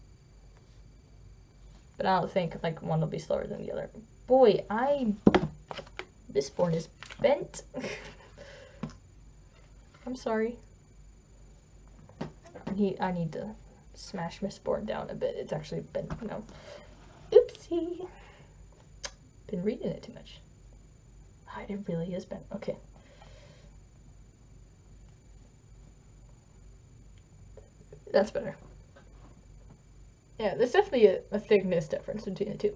But I don't think, like, one will be slower than the other. Boy, this board is bent. I'm sorry. I need to smash this board down a bit. It's actually bent now. Oopsie. Been reading it too much. It really is bent. Okay. That's better. Yeah, there's definitely a thickness difference between the two.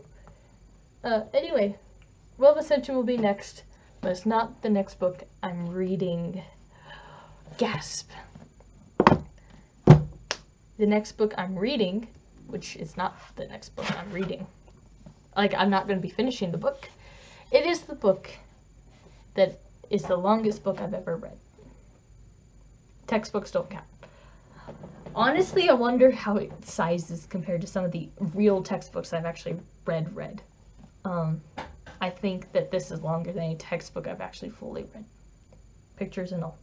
Anyway, Well of Ascension will be next, but it's not the next book I'm reading. Gasp. The next book I'm reading, which is not the next book I'm reading. Like, I'm not going to be finishing the book. It is the book that is the longest book I've ever read. Textbooks don't count. Honestly, I wonder how it sizes compared to some of the real textbooks I've actually read. I think that this is longer than any textbook I've actually fully read. Pictures and all.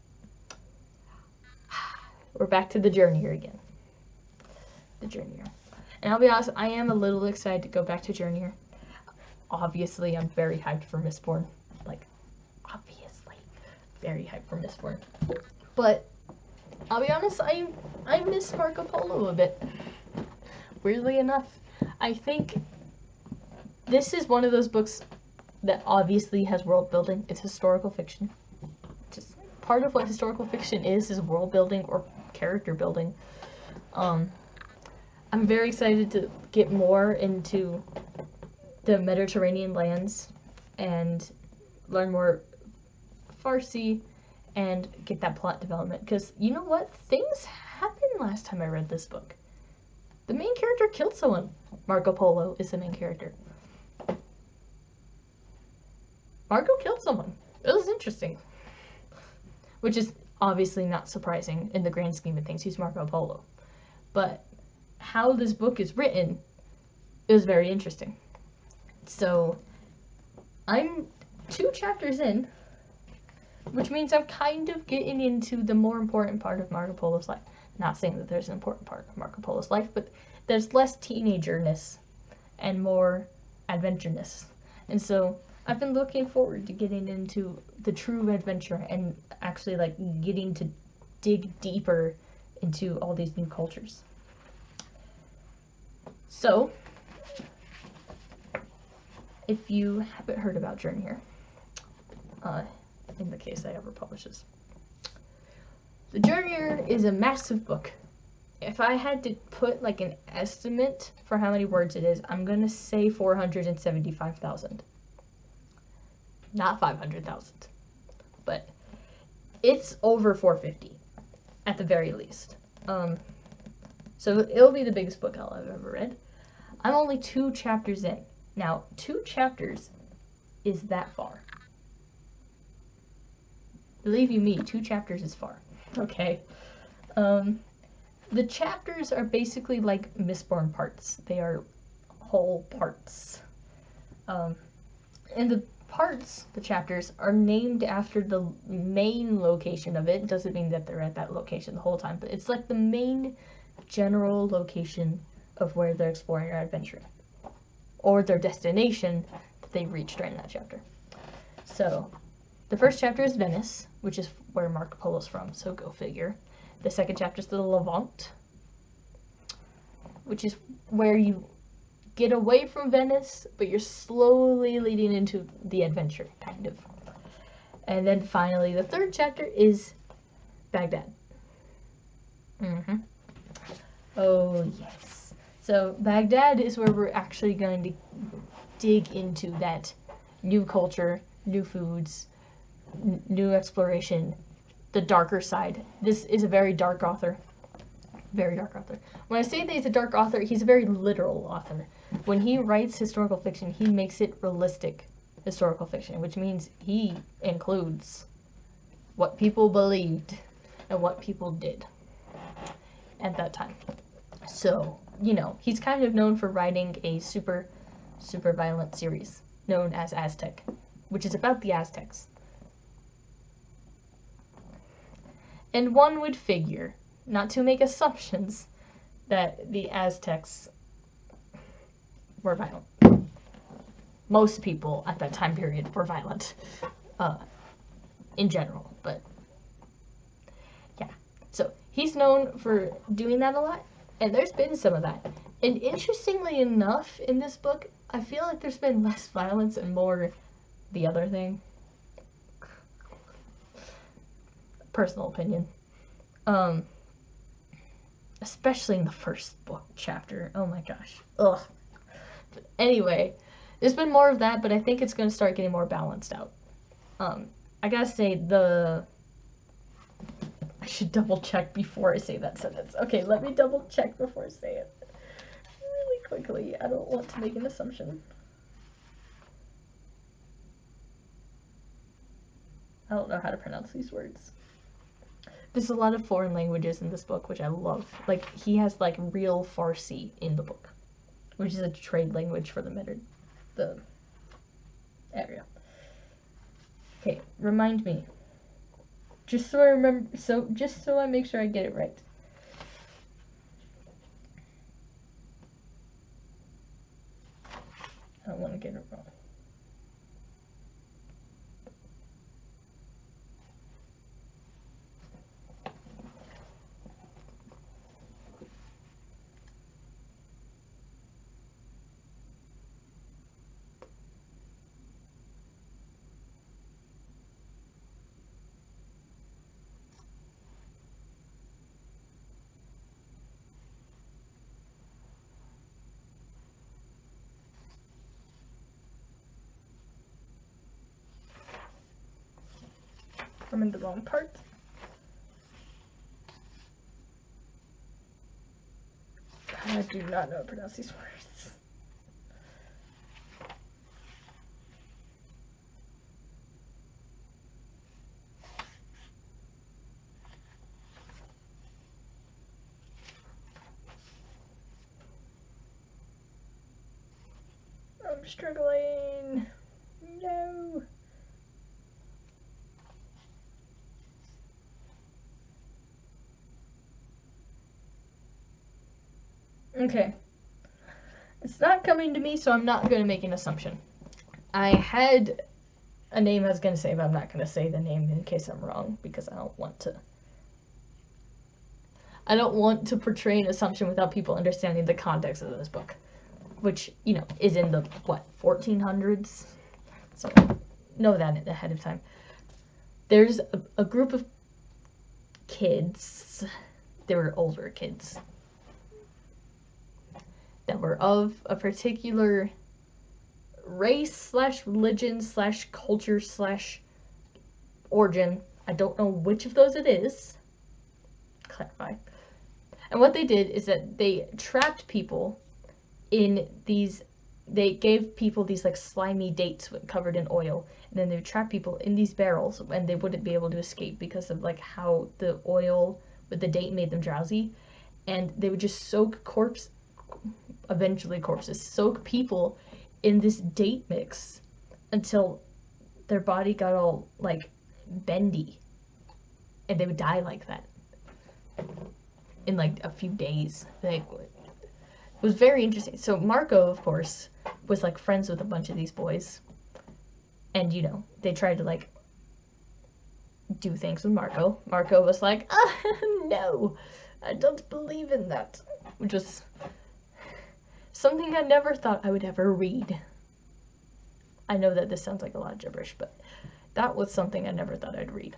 We're back to the Journeyer again. The Journeyer. And I'll be honest, I am a little excited to go back to Journeyer. Obviously, I'm very hyped for Mistborn. Like, obviously. Very hyped for Mistborn. But I'll be honest, I miss Marco Polo a bit. Weirdly enough, I think this is one of those books that obviously has world building. It's historical fiction. Just part of what historical fiction is world building or character building. I'm very excited to get more into the Mediterranean lands and learn more Farsi and get that plot development. Because you know what? Things happened last time I read this book. The main character killed someone. Marco Polo is the main character. Marco killed someone. It was interesting. Which is obviously not surprising in the grand scheme of things. He's Marco Polo. But how this book is written is very interesting. So, I'm 2 chapters in, which means I'm kind of getting into the more important part of Marco Polo's life. Not saying that there's an important part of Marco Polo's life, but there's less teenagerness and more adventureness. And so, I've been looking forward to getting into the true adventure and actually, like, getting to dig deeper into all these new cultures. So, if you haven't heard about Journeyer, in the case I ever publish this, The Journeyer is a massive book. If I had to put like an estimate for how many words it is, I'm gonna say 475,000. Not 500,000. But it's over 450 at the very least. So it'll be the biggest book I've ever read. I'm only 2 chapters in. Now, 2 chapters is that far. Believe you me, 2 chapters is far. Okay. The chapters are basically like Mistborn parts. They are whole parts. And the parts, the chapters, are named after the main location of it. It doesn't mean that they're at that location the whole time, but it's like the main general location of where they're exploring or adventuring. Or their destination that they reach during that chapter. So, the first chapter is Venice, which is where Marco Polo's from, so go figure. The second chapter is the Levant, which is where you get away from Venice, but you're slowly leading into the adventure, kind of. And then finally, the third chapter is Baghdad. Oh, yes. So Baghdad is where we're actually going to dig into that new culture, new foods, new exploration, the darker side. This is a very dark author. Very dark author. When I say that he's a dark author, he's a very literal author. When he writes historical fiction, he makes it realistic historical fiction, which means he includes what people believed and what people did at that time. So, you know, he's kind of known for writing a super violent series known as Aztec, which is about the Aztecs. And one would figure, not to make assumptions, that the Aztecs were violent. Most people at that time period were violent, in general, but yeah. So he's known for doing that a lot, and there's been some of that. And interestingly enough, in this book, I feel like there's been less violence and more the other thing. Personal opinion. Especially in the first book chapter. Oh my gosh. Ugh. But anyway, there's been more of that, but I think it's going to start getting more balanced out. I gotta say, I should double check before I say that sentence. Okay, let me double check before I say it. Really quickly. I don't want to make an assumption. I don't know how to pronounce these words. There's a lot of foreign languages in this book, which I love. Like, he has, like, real Farsi in the book, which is a trade language for the area. Okay, remind me. Just so I remember, just so I make sure I get it right. I don't want to get it wrong. I'm in the wrong part. I do not know how to pronounce these words. I'm struggling. No. Okay. It's not coming to me, so I'm not going to make an assumption. I had a name I was going to say, but I'm not going to say the name in case I'm wrong, because I don't want to portray an assumption without people understanding the context of this book, which, you know, is in the, 1400s? So, know that ahead of time. There's a group of kids, they were older kids, that were of a particular race / religion / culture / origin. I don't know which of those it is. Clarify. And what they did is that they trapped people in these, they gave people these like slimy dates covered in oil, and then they would trap people in these barrels, and they wouldn't be able to escape because of like how the oil with the date made them drowsy, and they would just soak corpses, soak people in this date mix until their body got all like bendy, and they would die like that in like a few days. Like, it was very interesting. So Marco, of course, was like friends with a bunch of these boys, and you know, they tried to like do things with Marco. Marco was like, no, I don't believe in that, which was Something I never thought I would ever read. I know that this sounds like a lot of gibberish, but that was something I never thought I'd read.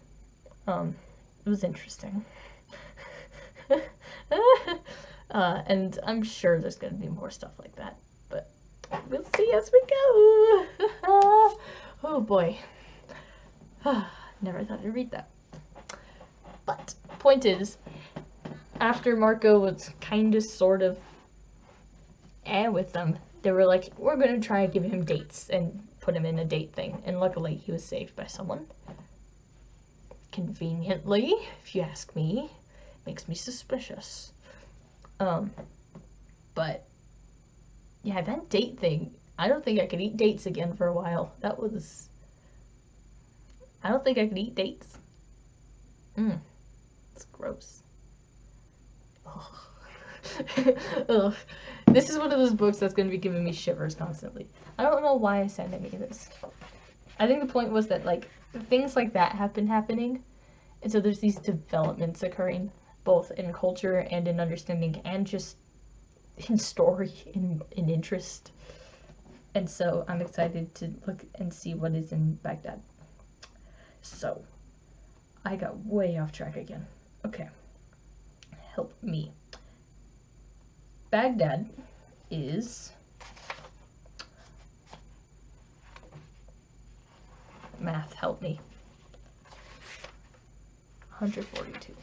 It was interesting. And I'm sure there's going to be more stuff like that, but we'll see as we go. Oh boy. Never thought I'd read that. But point is, after Marco was kind of sort of with them, they were like, we're going to try and give him dates and put him in a date thing. And luckily he was saved by someone. Conveniently, if you ask me. Makes me suspicious. But yeah, that date thing, I don't think I could eat dates again for a while. I don't think I could eat dates. It's gross. Ugh. This is one of those books that's going to be giving me shivers constantly. I don't know why I said any of this. I think the point was that, like, things like that have been happening, and so there's these developments occurring, both in culture and in understanding, and just in story, in interest. And so I'm excited to look and see what is in Baghdad. So, I got way off track again. Okay. Help me. Baghdad is math, help me. 142.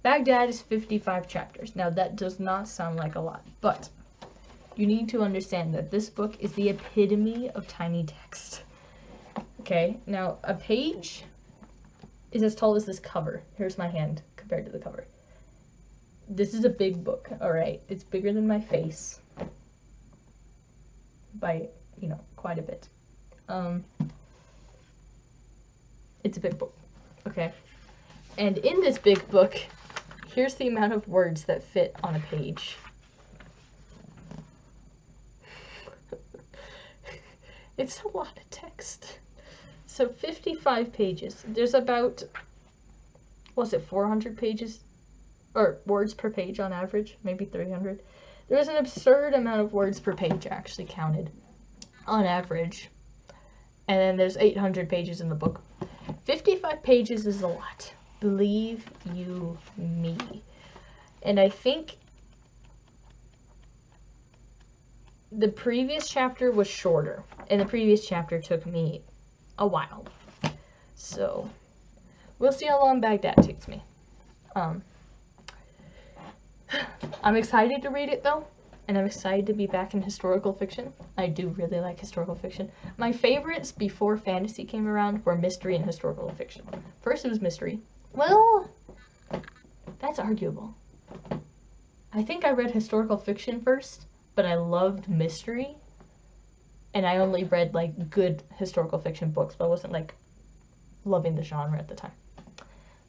Baghdad is 55 chapters. Now that does not sound like a lot, but you need to understand that this book is the epitome of tiny text. Okay, now a page is as tall as this cover. Here's my hand compared to the cover. This is a big book, alright? It's bigger than my face by, quite a bit. It's a big book, okay? And in this big book, here's the amount of words that fit on a page. It's a lot of text. So 55 pages. There's about, 400 pages? Or words per page on average? Maybe 300. There's an absurd amount of words per page actually counted on average. And then there's 800 pages in the book. 55 pages is a lot. Believe you me. And I think the previous chapter was shorter. And the previous chapter took me a while. So, we'll see how long Baghdad takes me. I'm excited to read it though, and I'm excited to be back in historical fiction. I do really like historical fiction. My favorites before fantasy came around were mystery and historical fiction. First it was mystery. Well, that's arguable. I think I read historical fiction first, but I loved mystery. And I only read, like, good historical fiction books, but I wasn't, like, loving the genre at the time.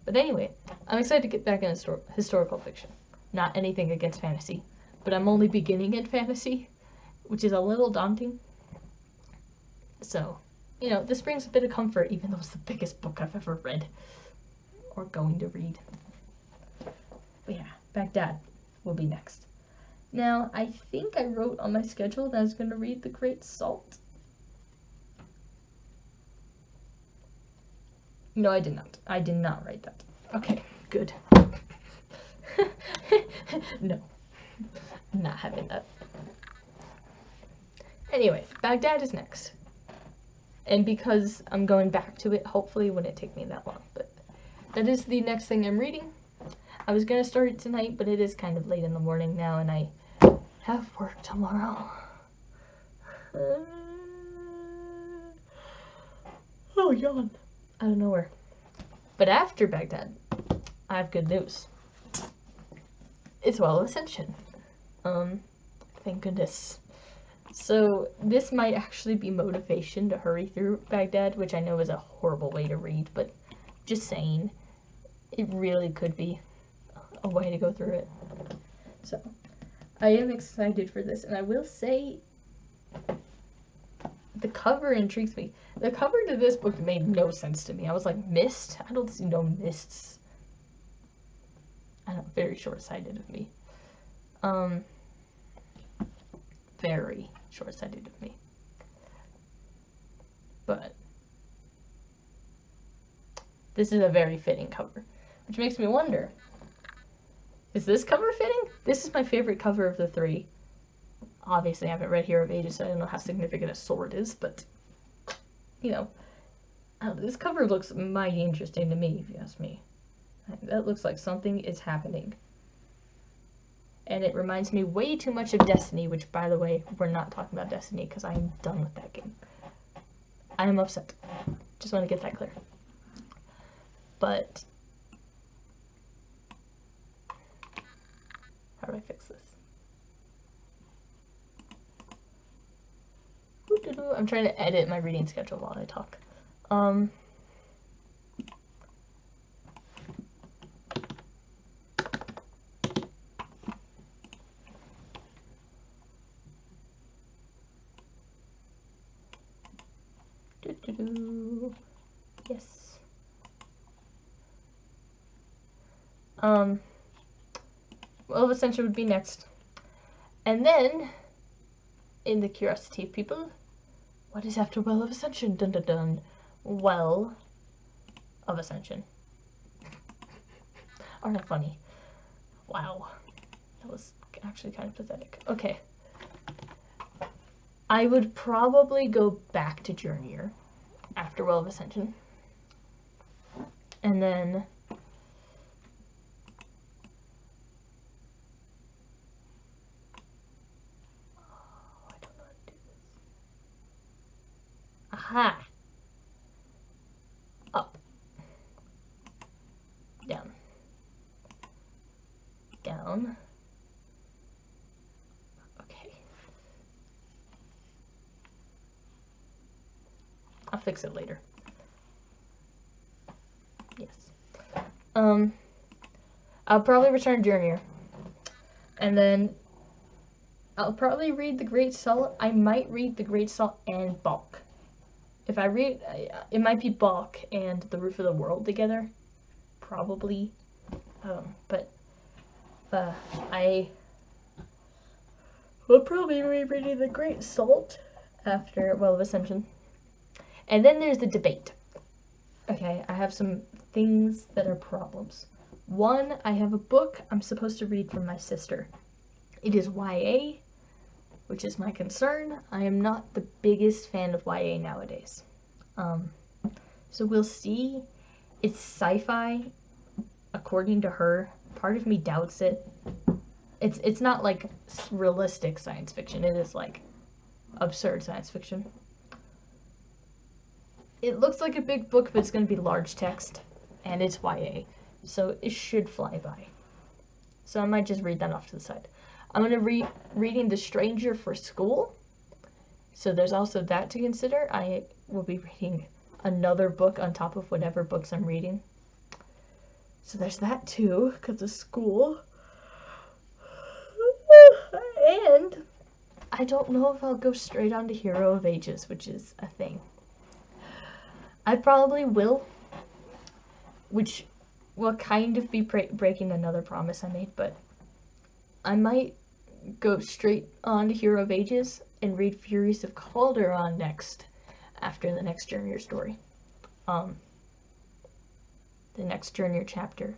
But anyway, I'm excited to get back in historical fiction. Not anything against fantasy, but I'm only beginning in fantasy, which is a little daunting. So, this brings a bit of comfort, even though it's the biggest book I've ever read. Or going to read. But yeah, Baghdad will be next. Now, I think I wrote on my schedule that I was going to read The Great Salt. No, I did not. I did not write that. Okay, good. No, I'm not having that. Anyway, Baghdad is next. And because I'm going back to it, hopefully it wouldn't take me that long. But that is the next thing I'm reading. I was going to start it tonight, but it is kind of late in the morning now, and I have work tomorrow. Oh, yawn. Out of nowhere. But after Baghdad, I have good news. It's Well of Ascension. Thank goodness. So this might actually be motivation to hurry through Baghdad, which I know is a horrible way to read, but just saying, it really could be a way to go through it. So, I am excited for this, and I will say the cover intrigues me. The cover to this book made no sense to me. I was like, mist? I don't see no mists. I don't know, very short-sighted of me. Very short-sighted of me. But this is a very fitting cover, which makes me wonder, is this cover fitting? This is my favorite cover of the three. Obviously, I haven't read Hero of Ages, so I don't know how significant a sword is, but, you know, this cover looks mighty interesting to me, if you ask me. That looks like something is happening. And it reminds me way too much of Destiny, which, by the way, we're not talking about Destiny, because I am done with that game. I am upset. Just want to get that clear. But how do I fix this? I'm trying to edit my reading schedule while I talk. Yes. Well of Ascension would be next. And then, in the curiosity of people, what is after Well of Ascension? Dun dun dun. Well of Ascension. Aren't I funny? Wow. That was actually kind of pathetic. Okay. I would probably go back to Journeyer after Well of Ascension. And then I don't know how to do this. Aha! Up. Down. Down. Okay. I'll fix it later. Yes. I'll probably return Journeyer. And then I'll probably read The Great Salt. I might read The Great Salt and Balk. If I read, it might be Balk and The Roof of the World together. Probably. But I will probably be reading The Great Salt after Well of Ascension. And then there's the debate. Okay, I have some things that are problems. One, I have a book I'm supposed to read from my sister. It is YA, which is my concern. I am not the biggest fan of YA nowadays. So we'll see. It's sci-fi, according to her. Part of me doubts it. It's not like realistic science fiction. It is like absurd science fiction. It looks like a big book, but it's going to be large text, and it's YA, so it should fly by. So I might just read that off to the side. I'm going to reading The Stranger for school, so there's also that to consider. I will be reading another book on top of whatever books I'm reading. So there's that too, because of school. And I don't know if I'll go straight on to Hero of Ages, which is a thing. I probably will, which will kind of be breaking another promise I made, but I might go straight on to Hero of Ages and read Furies of Calderon next, after the next Journeyer story. The next Journeyer chapter.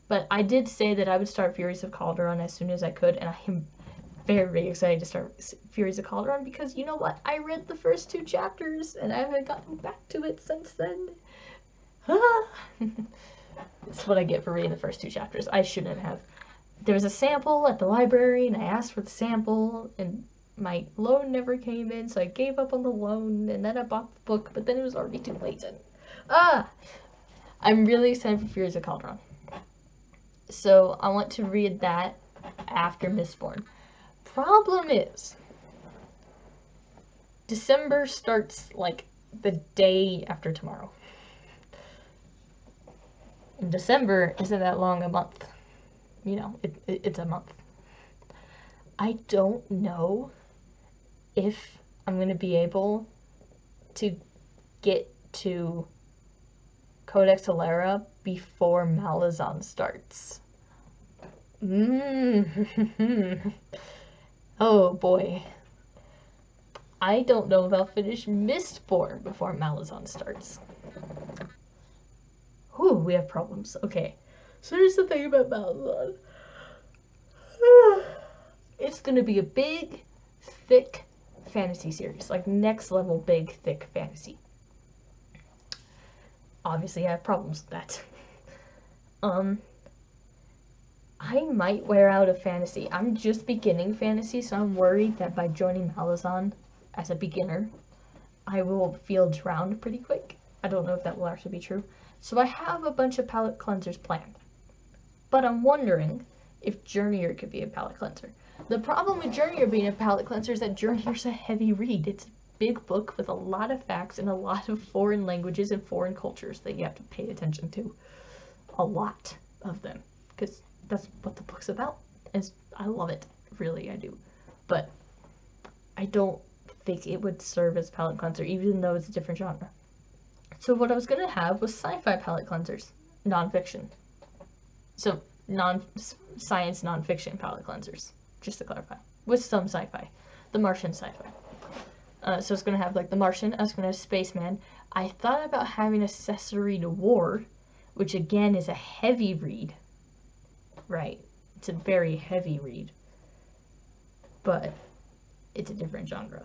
But I did say that I would start Furies of Calderon as soon as I could, and I am very excited to start Furies of Calderon because, you know what, I read the first 2 chapters and I haven't gotten back to it since then. That's what I get for reading the first 2 chapters. I shouldn't have. There was a sample at the library and I asked for the sample and my loan never came in, so I gave up on the loan and then I bought the book, but then it was already too late. And I'm really excited for Furies of Calderon. So I want to read that after Mistborn. Problem is, December starts like the day after tomorrow. And December isn't that long a month. You know, it's a month. I don't know if I'm going to be able to get to Codex Alera before Malazan starts. Oh boy. I don't know if I'll finish Mistborn before Malazan starts. Whew, we have problems. Okay. So here's the thing about Malazan. It's gonna be a big, thick fantasy series. Like next level big, thick fantasy. Obviously I have problems with that. I might wear out of fantasy. I'm just beginning fantasy, so I'm worried that by joining Malazan as a beginner, I will feel drowned pretty quick. I don't know if that will actually be true. So I have a bunch of palate cleansers planned. But I'm wondering if Journeyer could be a palate cleanser. The problem with Journeyer being a palate cleanser is that Journeyer's a heavy read. It's a big book with a lot of facts and a lot of foreign languages and foreign cultures that you have to pay attention to. A lot of them. Because that's what the book's about. I love it. Really, I do. But I don't think it would serve as palate cleanser, even though it's a different genre. So what I was going to have was sci-fi palate cleansers. Non-fiction. So, non-science, non-fiction palate cleansers. Just to clarify. With some sci-fi. The Martian sci-fi. So it's going to have, like, The Martian. I was going to have Spaceman. I thought about having Accessory to War, which, again, is a heavy read. Right. It's a very heavy read. But it's a different genre.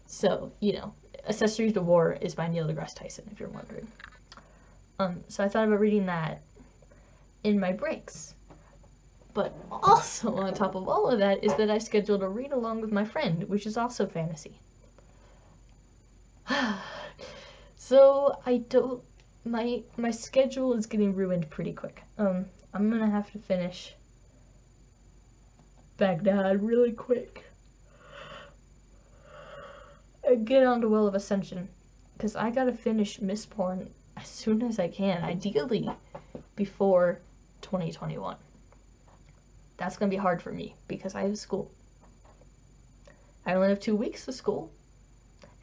So, you know, Accessories to War is by Neil deGrasse Tyson, if you're wondering. So I thought about reading that in my breaks. But also, on top of all of that, is that I scheduled a read-along with my friend, which is also fantasy. So, I don't... My schedule is getting ruined pretty quick. I'm gonna have to finish Baghdad really quick. And get on to Well of Ascension. Because I gotta finish Mistborn as soon as I can. Ideally, before 2021. That's gonna be hard for me, because I have school. I only have 2 weeks of school.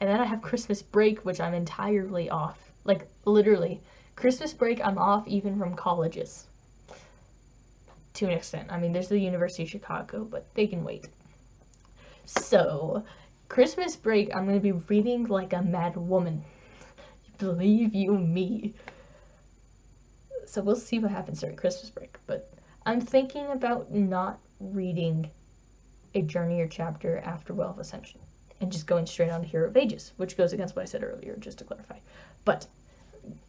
And then I have Christmas break, which I'm entirely off. Like, literally. Christmas break, I'm off even from colleges. To an extent. I mean, there's the University of Chicago, but they can wait. So, Christmas break, I'm going to be reading like a mad woman. Believe you me. So we'll see what happens during Christmas break. But I'm thinking about not reading a Journeyer chapter after Well of Ascension. And just going straight on to Hero of Ages, which goes against what I said earlier, just to clarify. But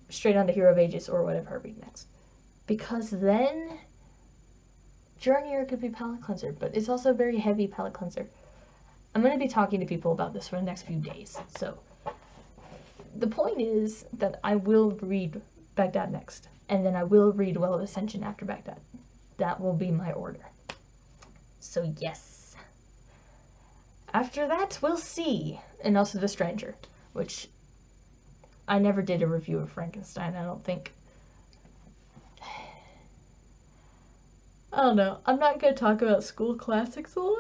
straight on to Hero of Ages or whatever I read next. Because then Journeyer could be palate cleanser, but it's also a very heavy palate cleanser. I'm going to be talking to people about this for the next few days. So the point is that I will read Baghdad next, and then I will read Well of Ascension after Baghdad. That will be my order. So yes. After that, we'll see. And also The Stranger, which I never did a review of Frankenstein, I don't think. I don't know. I'm not going to talk about school classics a lot.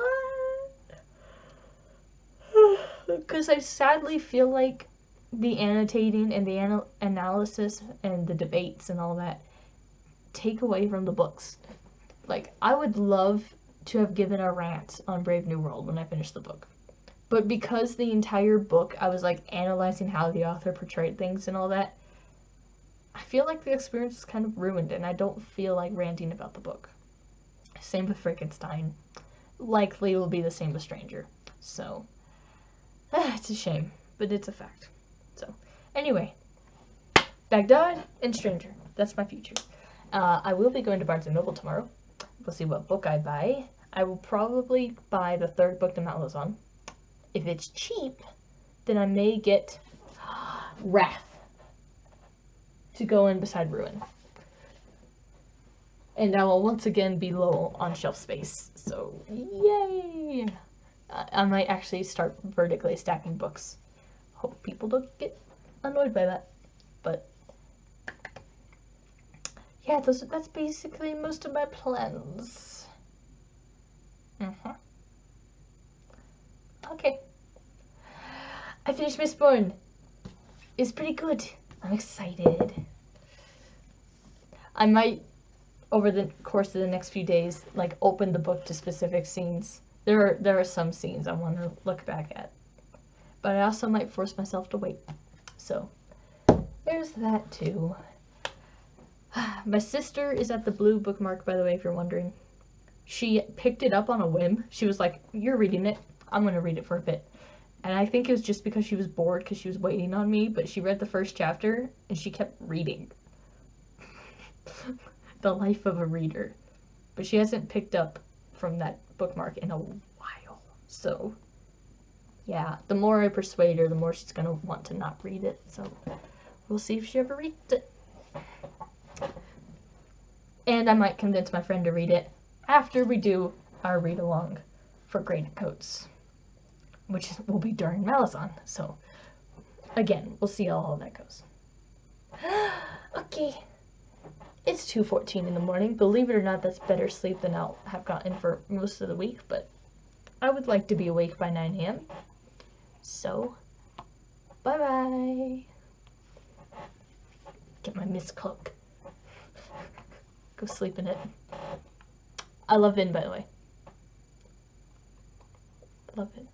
Because I sadly feel like the annotating and the analysis and the debates and all that take away from the books. Like, I would love to have given a rant on Brave New World when I finished the book. But because the entire book, I was, like, analyzing how the author portrayed things and all that, I feel like the experience is kind of ruined, and I don't feel like ranting about the book. Same with Frankenstein. Likely will be the same with Stranger. So, it's a shame, but it's a fact. So, anyway, Baghdad and Stranger. That's my future. I will be going to Barnes & Noble tomorrow. We'll see what book I buy. I will probably buy the third book to Malazan. If it's cheap, then I may get Wrath to go in beside Ruin. And I will once again be low on shelf space. So, yay! I might actually start vertically stacking books. Hope people don't get annoyed by that. But yeah, that's basically most of my plans. Okay. I finished Mistborn. is pretty good. I'm excited. I might, over the course of the next few days, like open the book to specific scenes. There are some scenes I want to look back at, but I also might force myself to wait. So there's that too. My sister is at the blue bookmark, by the way, if you're wondering. She picked it up on a whim. She was like, "You're reading it. I'm gonna read it for a bit." And I think it was just because she was bored because she was waiting on me, but she read the first chapter and she kept reading. The life of a reader. But she hasn't picked up from that bookmark in a while. So, yeah, the more I persuade her, the more she's going to want to not read it. So, we'll see if she ever reads it. And I might convince my friend to read it after we do our read-along for Graded Coats, which will be during Malazan. So, again, we'll see how all that goes. Okay. It's 2:14 in the morning. Believe it or not, that's better sleep than I'll have gotten for most of the week, but I would like to be awake by 9 a.m. So, bye-bye. Get my mist cloak. Go sleep in it. I love Vin, by the way. Love it.